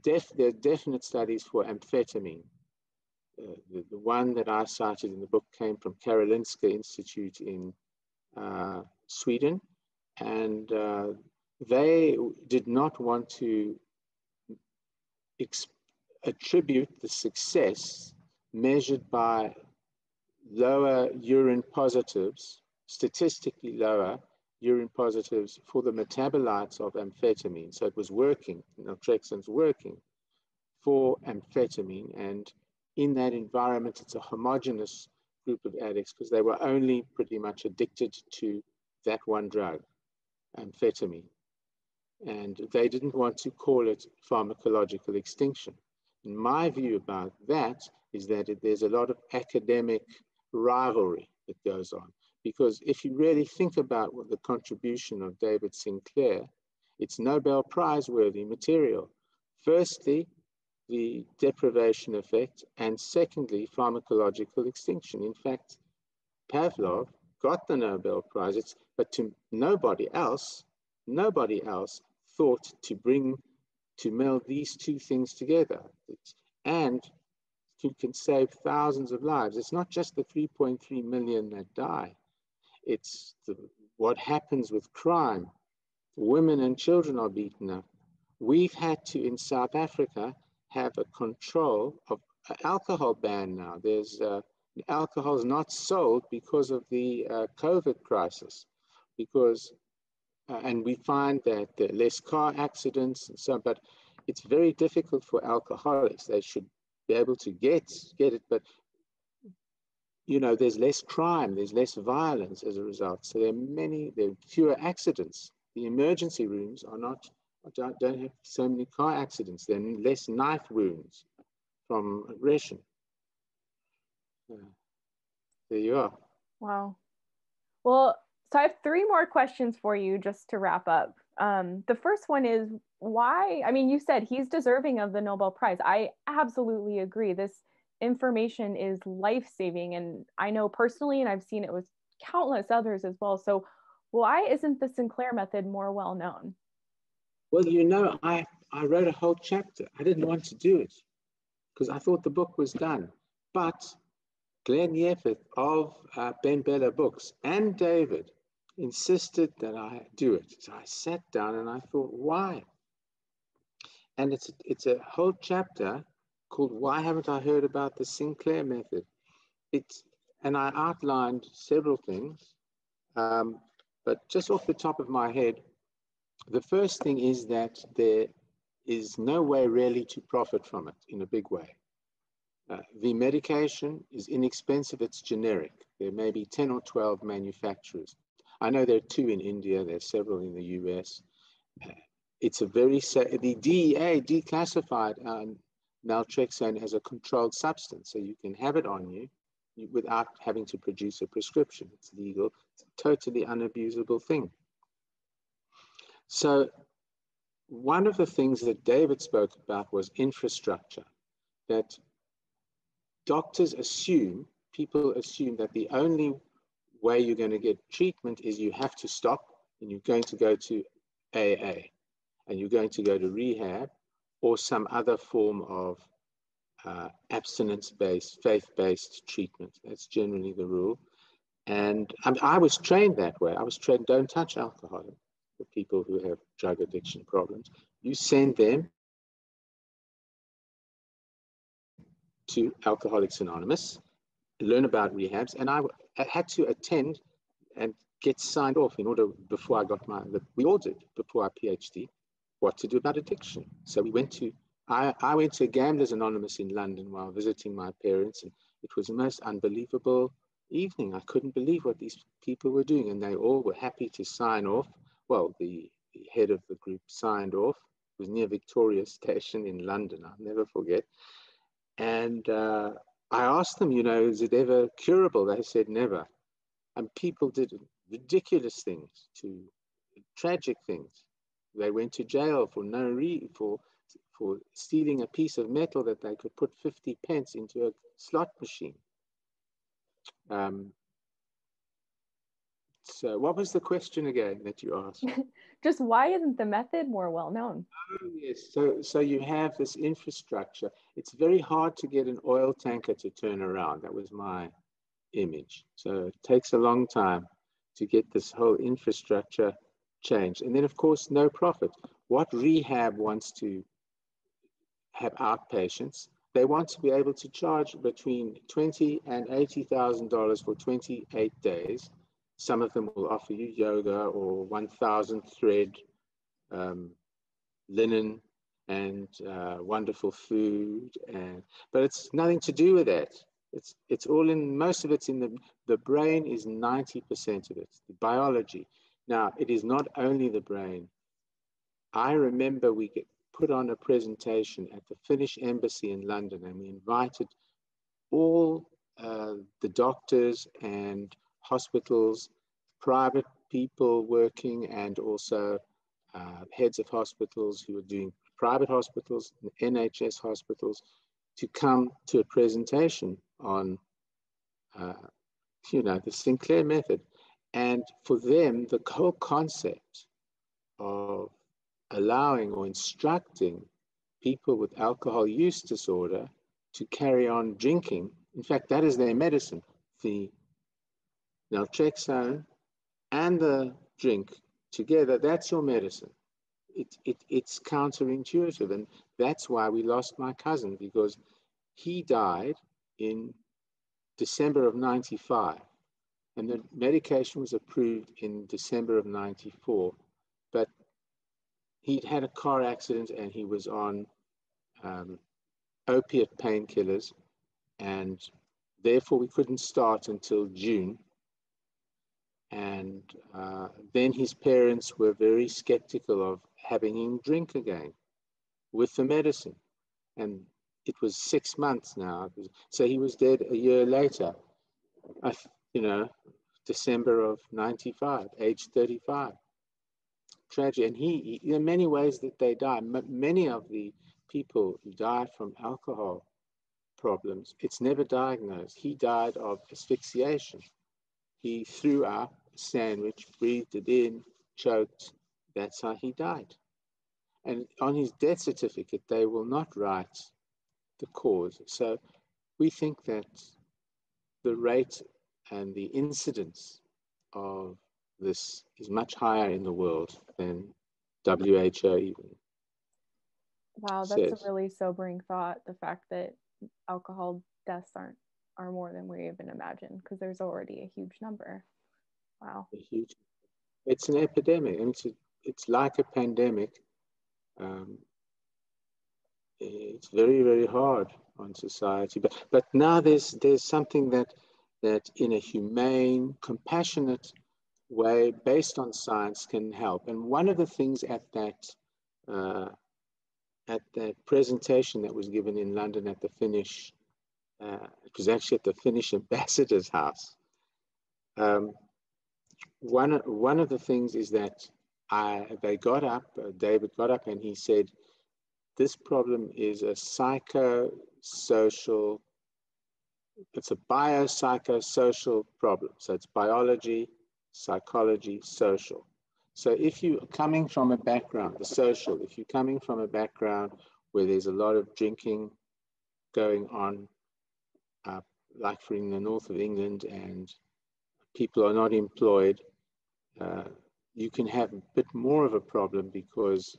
are definite studies for amphetamine. The one that I cited in the book came from Karolinska Institute in Sweden, and they did not want to attribute the success measured by lower urine positives, statistically lower urine positives for the metabolites of amphetamine. So it was working, naltrexone's working for amphetamine. And in that environment, it's a homogeneous group of addicts because they were only pretty much addicted to that one drug, amphetamine. And they didn't want to call it pharmacological extinction. And my view about that is that there's a lot of academic rivalry that goes on. Because if you really think about what the contribution of David Sinclair, it's Nobel Prize worthy material. Firstly, the deprivation effect, and secondly, pharmacological extinction. In fact, Pavlov got the Nobel Prize, but to nobody else thought to meld these two things together. And you can save thousands of lives. It's not just the 3.3 million that die. It's what happens with crime. Women and children are beaten up. We've had to, in South Africa, have a control of an alcohol ban now. There's alcohol is not sold because of the COVID crisis, and we find that there are less car accidents and so on, but it's very difficult for alcoholics. They should be able to get it, but there's less crime, there's less violence as a result. So there are fewer accidents. The emergency rooms don't have so many car accidents. There are less knife wounds from aggression. There you are. Wow. Well, so I have 3 more questions for you just to wrap up. The first one is why, you said he's deserving of the Nobel Prize. I absolutely agree. This information is life-saving. And I know personally, and I've seen it with countless others as well. So why isn't the Sinclair method more well-known? Well, I wrote a whole chapter. I didn't want to do it because I thought the book was done. But Glenn Yeffeth of Ben Bella Books and David insisted that I do it. So I sat down and I thought, why? And it's a whole chapter called Why Haven't I Heard About the Sinclair Method? And I outlined several things, but just off the top of my head, the first thing is that there is no way really to profit from it in a big way. The medication is inexpensive, it's generic. There may be 10 or 12 manufacturers. I know there are 2 in India, there are several in the US. It's the DEA declassified naltrexone as a controlled substance, so you can have it on you without having to produce a prescription. It's legal, it's a totally unabusable thing. So one of the things that David spoke about was infrastructure, that people assume that the only way you're going to get treatment is you have to stop and you're going to go to AA and you're going to go to rehab or some other form of abstinence-based, faith-based treatment. That's generally the rule. And I was trained that way. I was trained, don't touch alcohol. The people who have drug addiction problems, you send them to Alcoholics Anonymous, learn about rehabs, and I had to attend and get signed off in order before I got we all did before our PhD, what to do about addiction. So I went to Gamblers Anonymous in London while visiting my parents, and it was the most unbelievable evening. I couldn't believe what these people were doing, and they all were happy to sign off. Well, the head of the group signed off. It was near Victoria Station in London, I'll never forget. And I asked them, is it ever curable? They said never. And people did ridiculous things, tragic things. They went to jail for stealing a piece of metal that they could put 50 pence into a slot machine. So what was the question again that you asked? Just why isn't the method more well known? Oh, yes. So you have this infrastructure. It's very hard to get an oil tanker to turn around. That was my image. So it takes a long time to get this whole infrastructure change. And then, of course, no profit. What rehab wants to have outpatients? They want to be able to charge between $20,000 and $80,000 for 28 days. Some of them will offer you yoga or 1,000 thread, linen, and wonderful food. But it's nothing to do with that. It's all in, most of it's in the brain is 90% of it, the biology. Now, it is not only the brain. I remember we get put on a presentation at the Finnish embassy in London, and we invited all the doctors and hospitals, private people working, and also heads of hospitals who were doing private hospitals, NHS hospitals, to come to a presentation on, the Sinclair Method. And for them, the whole concept of allowing or instructing people with alcohol use disorder to carry on drinking, in fact, that is their medicine. The naltrexone and the drink together, that's your medicine. It's counterintuitive. And that's why we lost my cousin, because he died in December of 95. And the medication was approved in December of 94. But he'd had a car accident and he was on opiate painkillers. And therefore, we couldn't start until June. And then his parents were very skeptical of having him drink again with the medicine. And it was 6 months now. So he was dead a year later, December of 95, age 35. Tragic. And he, there are many ways that they die. Many of the people who die from alcohol problems, it's never diagnosed. He died of asphyxiation. He threw up a sandwich, breathed it in, choked. That's how he died. And on his death certificate, they will not write the cause. So we think that the rate and the incidence of this is much higher in the world than WHO even Wow, that's says. a really sobering thought, the fact that alcohol deaths are more than we even imagine, because there's already a huge number. Wow. It's an epidemic, and it's like a pandemic. It's very, very hard on society. But now there's something that in a humane, compassionate way, based on science, can help. And one of the things at that presentation that was given in London at the Finnish, it was actually at the Finnish ambassador's house. One of the things is that they got up, David got up and he said, this problem is a psychosocial, it's a biopsychosocial problem. So it's biology, psychology, social. So if you're coming from a background, the social, if you're coming from a background where there's a lot of drinking going on, like for in the north of England, and people are not employed, you can have a bit more of a problem, because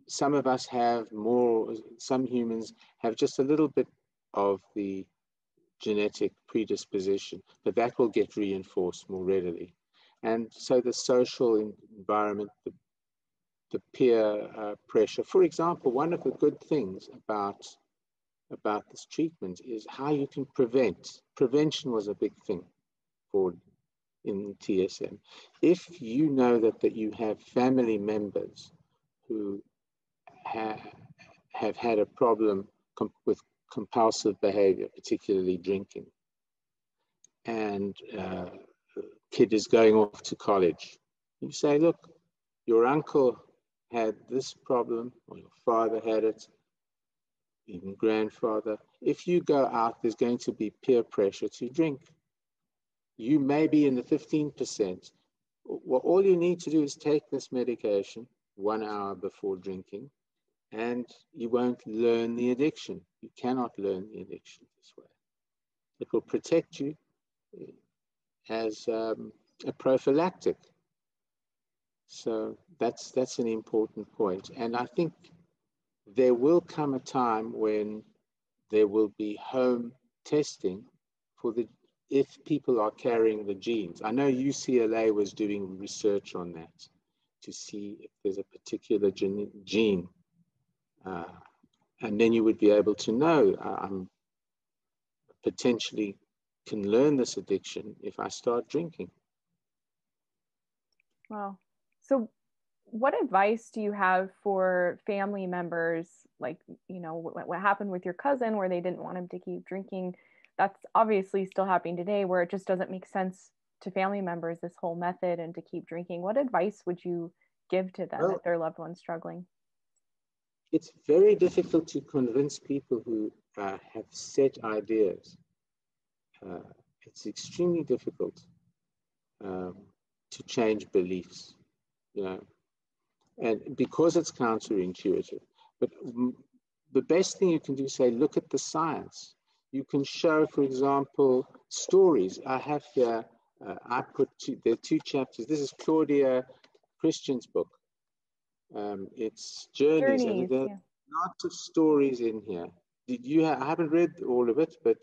some of us have more, some humans have just a little bit of the genetic predisposition, but that will get reinforced more readily. And so the social environment, the peer pressure. For example, one of the good things about this treatment is how you can prevent. Prevention was a big thing in TSM. If you know that you have family members who have had a problem with compulsive behavior, particularly drinking, and kid is going off to college, you say, look, your uncle had this problem, or your father had it, even grandfather. If you go out, there's going to be peer pressure to drink. You may be in the 15%. Well, all you need to do is take this medication 1 hour before drinking, and you won't learn the addiction. You cannot learn the addiction this way. It will protect you as a prophylactic. So that's an important point. And I think there will come a time when there will be home testing for if people are carrying the genes. I know UCLA was doing research on that to see if there's a particular gene. And then you would be able to know, I'm potentially can learn this addiction if I start drinking. Wow. So what advice do you have for family members? Like, what happened with your cousin where they didn't want him to keep drinking? That's obviously still happening today, where it just doesn't make sense to family members, this whole method, and to keep drinking. What advice would you give to them if their loved one's struggling? It's very difficult to convince people who have set ideas. It's extremely difficult to change beliefs, and because it's counterintuitive. But the best thing you can do is say, look at the science. You can show, for example, stories. I have here, there are 2 chapters. This is Claudia Christian's book. It's Journeys, and there are lots of stories in here. I haven't read all of it, but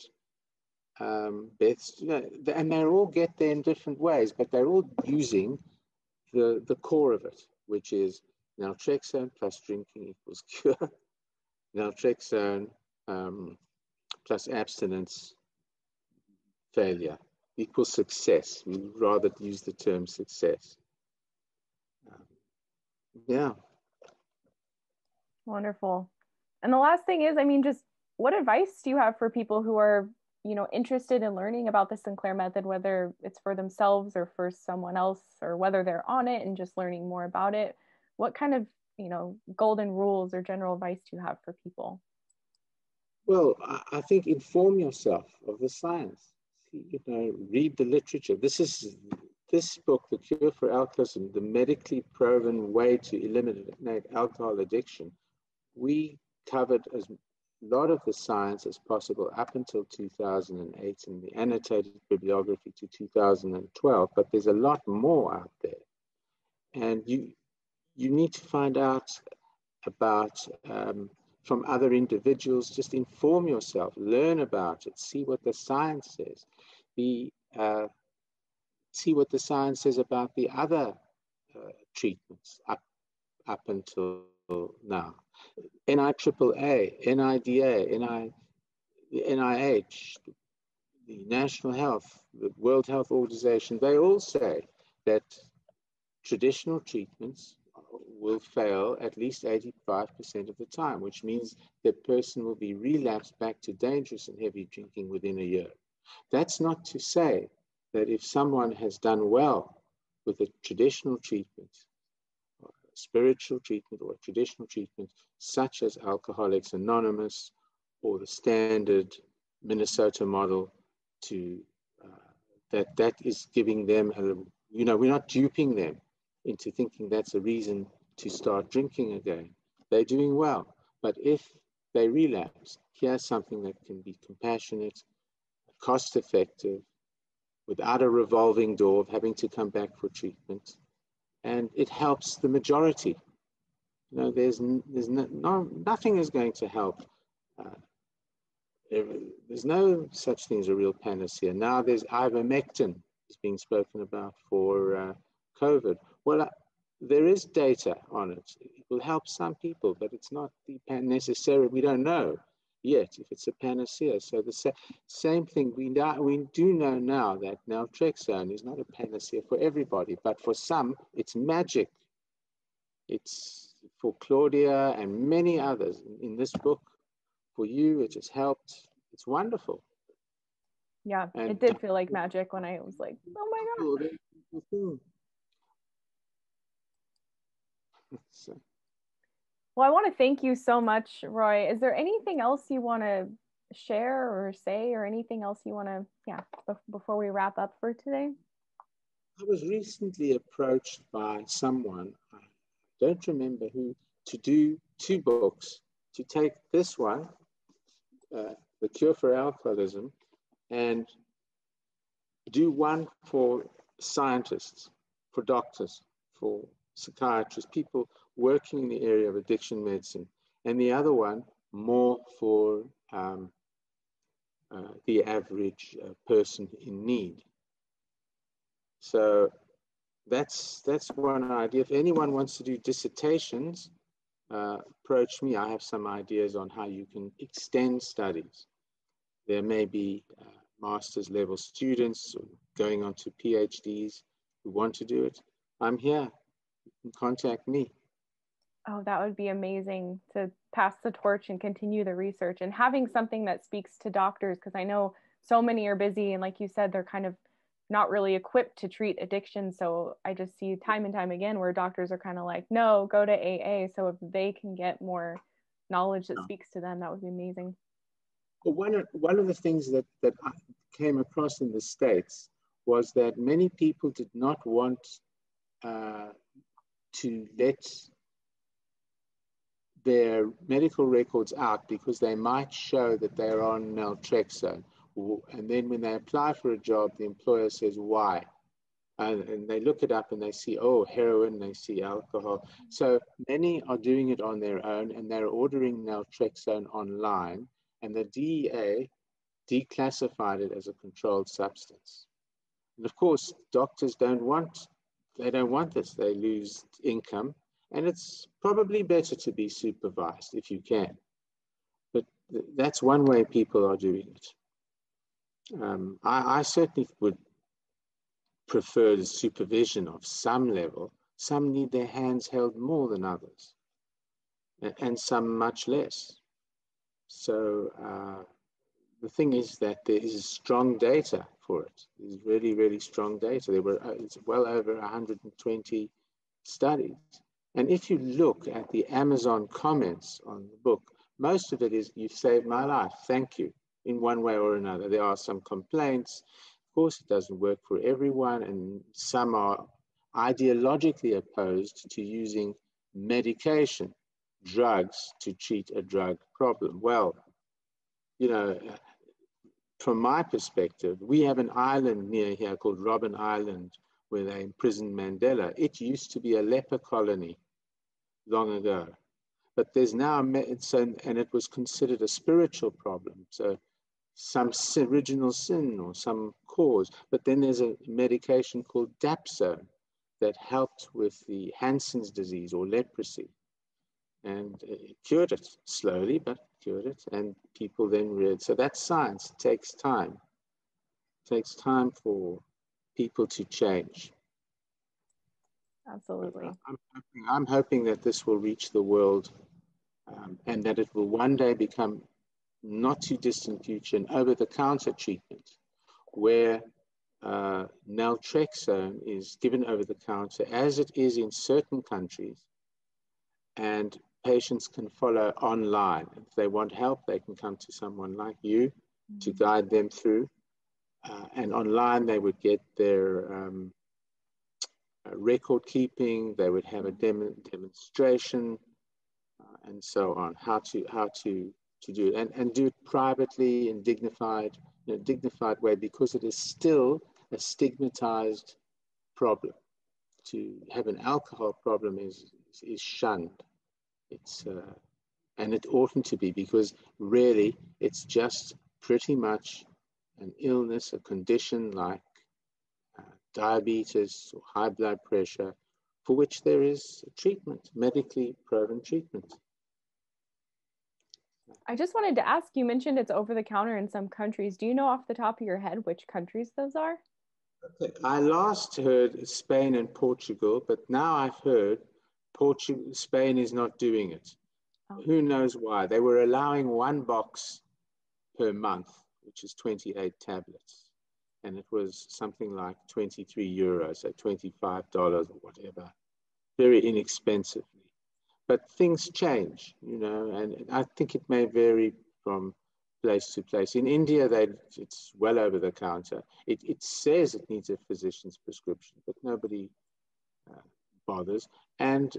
Beth's, and they all get there in different ways, but they're all using the core of it, which is naltrexone plus drinking equals cure. Naltrexone plus abstinence failure equals success. We would rather use the term success. Yeah. Wonderful. And the last thing is, just what advice do you have for people who are, interested in learning about the Sinclair method, whether it's for themselves or for someone else, or whether they're on it and just learning more about it? What kind of, golden rules or general advice do you have for people? Well, I think inform yourself of the science. Read the literature. This book, The Cure for Alcoholism, the medically proven way to eliminate alcohol addiction. We covered as lot of the science as possible up until 2008 in the annotated bibliography to 2012, but there's a lot more out there. And you need to find out about from other individuals. Just inform yourself, learn about it, see what the science says. See what the science says about the other treatments up until now. NIAAA, NIDA, NIH, the National Health, the World Health Organization, they all say that traditional treatments will fail at least 85% of the time, which means the person will be relapsed back to dangerous and heavy drinking within a year. That's not to say that if someone has done well with a traditional treatment, or a spiritual treatment, or a traditional treatment, such as Alcoholics Anonymous or the standard Minnesota model, that is giving them, we're not duping them into thinking that's a reason to start drinking again. They're doing well. But if they relapse, here's something that can be compassionate, cost-effective, without a revolving door of having to come back for treatment. And it helps the majority. There's nothing is going to help. There's no such thing as a real panacea. Now there's ivermectin is being spoken about for COVID. Well, there is data on it. It will help some people, but it's not necessarily, we don't know yet if it's a panacea. So the same thing, we do know now that naltrexone is not a panacea for everybody, but for some, it's magic. It's for Claudia and many others in this book. For you, it has helped. It's wonderful. Yeah, and it did feel like magic when I was like, oh my God. So. Well, I want to thank you so much, Roy. Is there anything else you want to share or say, or anything else you want to, before we wrap up for today? I was recently approached by someone, I don't remember who, to do 2 books, to take this one, The Cure for Alcoholism, and do one for scientists, for doctors, for psychiatrists, people working in the area of addiction medicine, and the other one more for the average person in need. So that's one idea. If anyone wants to do dissertations, approach me. I have some ideas on how you can extend studies. There may be master's level students going on to PhDs who want to do it. I'm here. You can contact me. Oh, that would be amazing to pass the torch and continue the research, and having something that speaks to doctors, because I know so many are busy, and like you said, they're kind of not really equipped to treat addiction. So I just see time and time again where doctors are kind of like, no, go to AA. So if they can get more knowledge that speaks to them, that would be amazing. Well, one of the things that I came across in the States was that many people did not want to let their medical records out because they might show that they're on naltrexone. And then when they apply for a job, the employer says, why? And they look it up and they see, oh, heroin, they see alcohol. So many are doing it on their own, and they're ordering naltrexone online, and the DEA declassified it as a controlled substance. And of course, doctors don't want this. They lose income, and it's probably better to be supervised if you can. But that's one way people are doing it. I certainly would prefer the supervision of some level. Some need their hands held more than others, and some much less. So the thing is that there is strong data for it. There's really, really strong data. It's well over 120 studies. And if you look at the Amazon comments on the book, most of it is, you've saved my life, thank you, in one way or another. There are some complaints. Of course, it doesn't work for everyone, and some are ideologically opposed to using medication, drugs, to treat a drug problem. Well, you know, from my perspective, we have an island near here called Robben Island where they imprisoned Mandela. It used to be a leper colony long ago, but there's now, and it was considered a spiritual problem. So some original sin or some cause, but then there's a medication called Dapsone that helped with the Hansen's disease or leprosy, and it cured it slowly, but cured it, and people then read. So that's science. It takes time. It takes time for people to change. Absolutely. I'm hoping that this will reach the world, and that it will one day become, not too distant future, an over-the-counter treatment where naltrexone is given over the counter, as it is in certain countries, and patients can follow online. If they want help, they can come to someone like you to guide them through. And online, they would get their record keeping, they would have a demonstration, and so on, how to do it, and do it privately in dignified way, because it is still a stigmatized problem. To have an alcohol problem is shunned. It's and it oughtn't to be, because really it's just pretty much an illness, a condition like diabetes or high blood pressure, for which there is treatment, medically proven treatment. I just wanted to ask, you mentioned it's over the counter in some countries. Do you know off the top of your head which countries those are? Okay. I last heard Spain and Portugal, but now I've heard Spain is not doing it. Oh. Who knows why? They were allowing one box per month, which is 28 tablets. And it was something like 23 euros, so $25 or whatever, very inexpensively. But things change, you know, and I think it may vary from place to place. In India, it's well over the counter. It says it needs a physician's prescription, but nobody bothers. And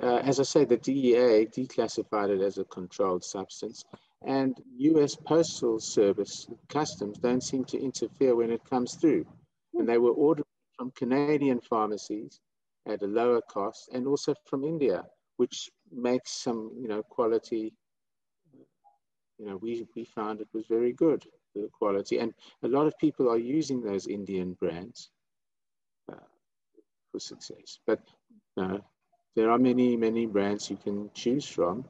as I say, the DEA declassified it as a controlled substance. And US Postal Service customs don't seem to interfere when it comes through. And they were ordering from Canadian pharmacies, at a lower cost, and also from India, which makes some, quality. We found it was very good, the quality. And a lot of people are using those Indian brands for success. But there are many, many brands you can choose from,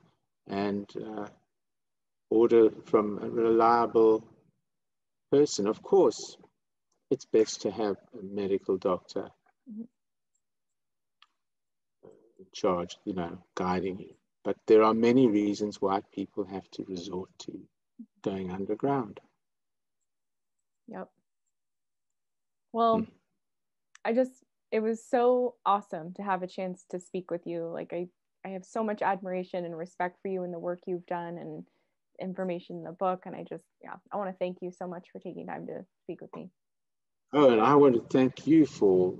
and order from a reliable person. Of course, it's best to have a medical doctor in charge, guiding you. But there are many reasons why people have to resort to going underground. Yep. Well, it was so awesome to have a chance to speak with you. Like I have so much admiration and respect for you and the work you've done and information in the book. And I want to thank you so much for taking time to speak with me. Oh, and I want to thank you for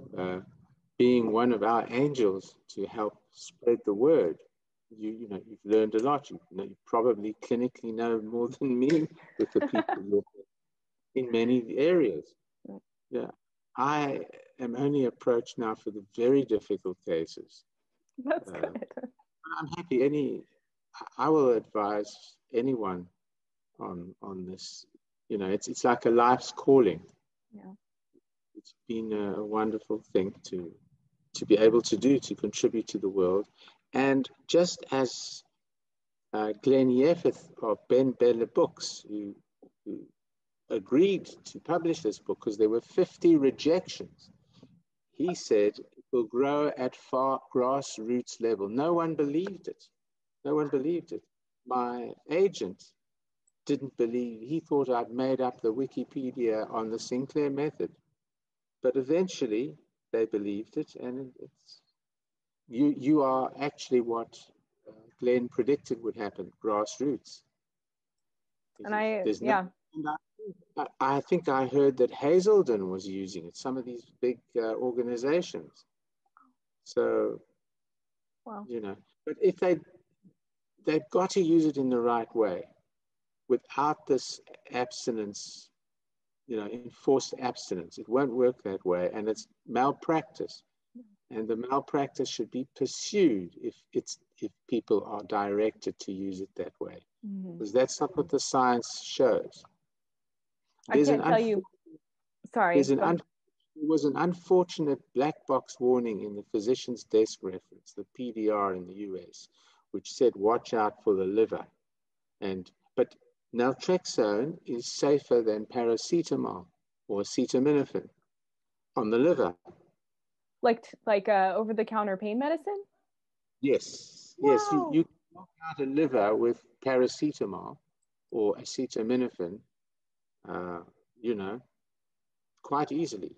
being one of our angels to help spread the word. You've learned a lot. You probably clinically know more than me with the people you're in many areas. Yeah, I am only approached now for the very difficult cases. That's good. I'm happy. I will advise anyone on this. It's like a life's calling. Yeah, it's been a wonderful thing to be able to do, to contribute to the world. And just as Glenn Yeffeth of Ben Bella Books, who agreed to publish this book because there were 50 rejections, he said it will grow at far grassroots level. No one believed it. No one believed it. My agent didn't believe. He thought I'd made up the Wikipedia on the Sinclair Method. But eventually they believed it, and you are actually what Glenn predicted would happen, grassroots. And I think I heard that Hazelden was using it, some of these big organizations. So, wow. But if they've got to use it in the right way, without this abstinence, enforced abstinence. It won't work that way, and it's malpractice. And the malpractice should be pursued if people are directed to use it that way, because that's not what the science shows. I can't tell you. Sorry. There was an unfortunate black box warning in the physician's desk reference, the PDR in the US, which said, watch out for the liver. But Naltrexone is safer than paracetamol or acetaminophen on the liver. Like over-the-counter pain medicine? Yes. Wow. Yes, you can knock out a liver with paracetamol or acetaminophen, quite easily.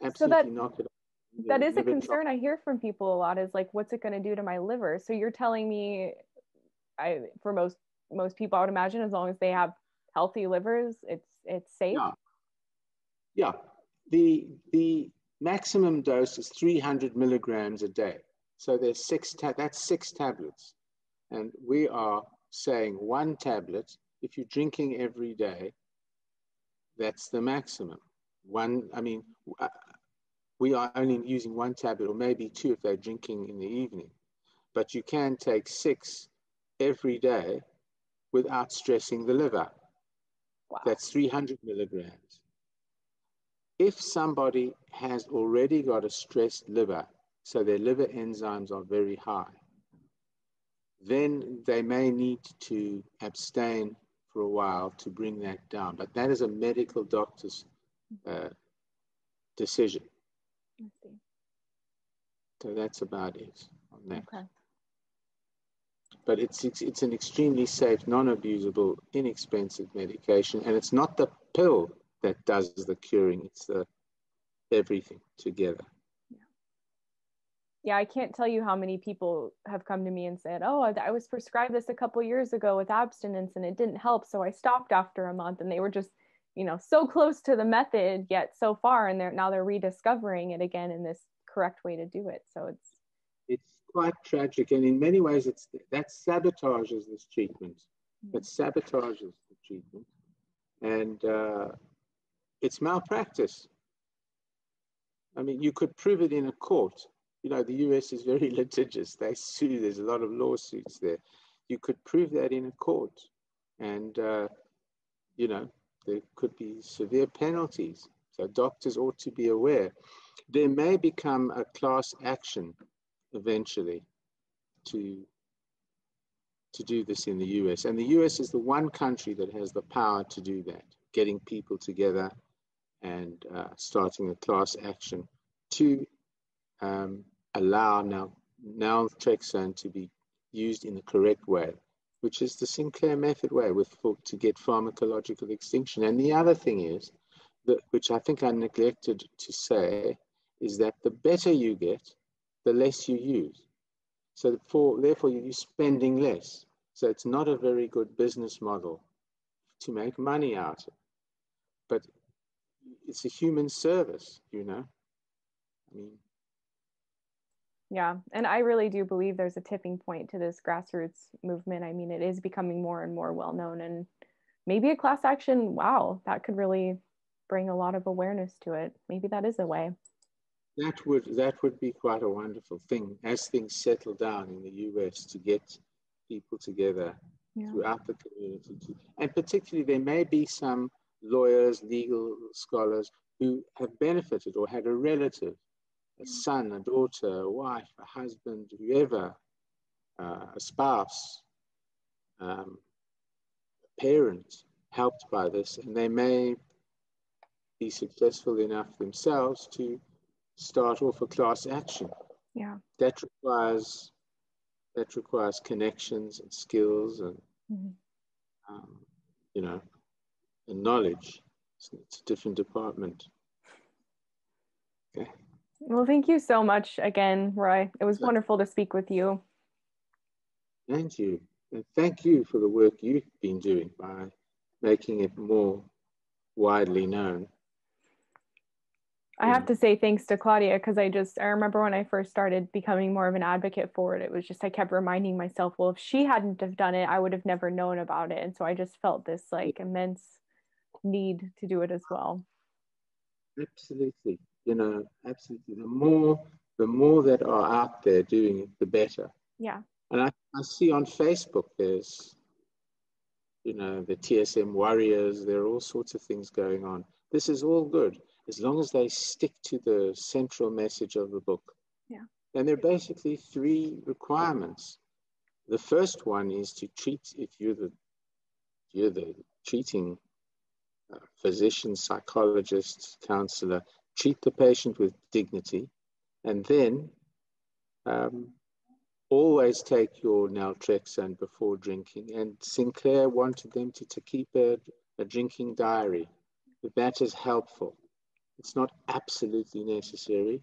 Absolutely knock it out. That is a concern I hear from people a lot, is like, what's it going to do to my liver? So you're telling me, for most people, I would imagine, as long as they have healthy livers, it's safe. Yeah. The maximum dose is 300 milligrams a day. So there's that's 6 tablets. And we are saying 1 tablet, if you're drinking every day, that's the maximum. We are only using 1 tablet, or maybe 2 if they're drinking in the evening. But you can take 6 every day without stressing the liver. Wow. That's 300 milligrams. If somebody has already got a stressed liver, so their liver enzymes are very high, then they may need to abstain for a while to bring that down. But that is a medical doctor's decision. I see. So that's about it on that. Okay. But it's an extremely safe, non-abusable, inexpensive medication, and it's not the pill that does the curing; it's everything together. Yeah, I can't tell you how many people have come to me and said, "Oh, I was prescribed this a couple years ago with abstinence, and it didn't help, so I stopped after a month." And they were just, so close to the method yet so far, and now they're rediscovering it again in this correct way to do it. So it's quite tragic, and in many ways that sabotages this treatment. That sabotages the treatment, and it's malpractice. I mean, you could prove it in a court you know, the US is very litigious. They sue. There's a lot of lawsuits there. You could prove that in a court, and you know, there could be severe penalties. So doctors ought to be aware. There may become a class action eventually to do this in the US. And the US is the one country that has the power to do that, getting people together and starting a class action to allow naltrexone to be used in the correct way, which is the Sinclair Method way, to get pharmacological extinction. And the other thing is, which I think I neglected to say, is that the better you get, the less you use. So therefore, you're spending less. So it's not a very good business model to make money out of. But it's a human service, you know. I mean, yeah, and I really do believe there's a tipping point to this grassroots movement. I mean, it is becoming more and more well known, and maybe a class action, wow, that could really bring a lot of awareness to it. Maybe that is a way. That would be quite a wonderful thing as things settle down in the US, to get people together throughout the community. And particularly, there may be some lawyers, legal scholars who have benefited or had a relative, a son, a daughter, a wife, a husband, whoever, a spouse, a parent helped by this, and they may be successful enough themselves to start off a class action. Yeah. That requires connections and skills and you know, and knowledge. It's a different department. Okay. Well, thank you so much again, Roy. It was wonderful to speak with you. Thank you. And thank you for the work you've been doing by making it more widely known. I have to say thanks to Claudia, because I remember when I first started becoming more of an advocate for it, it was just, I kept reminding myself, well, if she hadn't have done it, I would have never known about it. And so I just felt this like immense need to do it as well. Absolutely. You know, absolutely. The more that are out there doing it, the better. Yeah. And I see on Facebook, there's, you know, the TSM warriors, there are all sorts of things going on. This is all good, as long as they stick to the central message of the book. Yeah. And there are basically 3 requirements. The first one is to treat, if you're the treating physician, psychologist, counselor, treat the patient with dignity, and then always take your naltrexone before drinking. And Sinclair wanted them to keep a drinking diary. That is helpful. It's not absolutely necessary,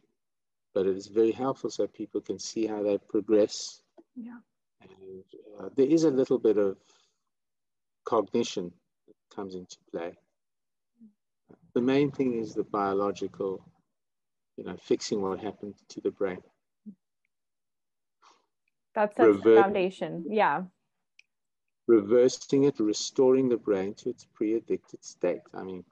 but it is very helpful so people can see how they progress. Yeah. And there is a little bit of cognition that comes into play. The main thing is the biological, you know, fixing what happened to the brain. That's the foundation. Yeah. Reversing it, restoring the brain to its pre-addicted state. I mean,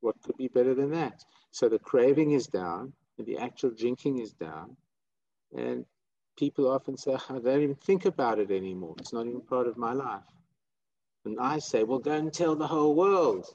what could be better than that? So the craving is down, and the actual drinking is down. And people often say, I don't even think about it anymore. It's not even part of my life. And I say, well, go and tell the whole world.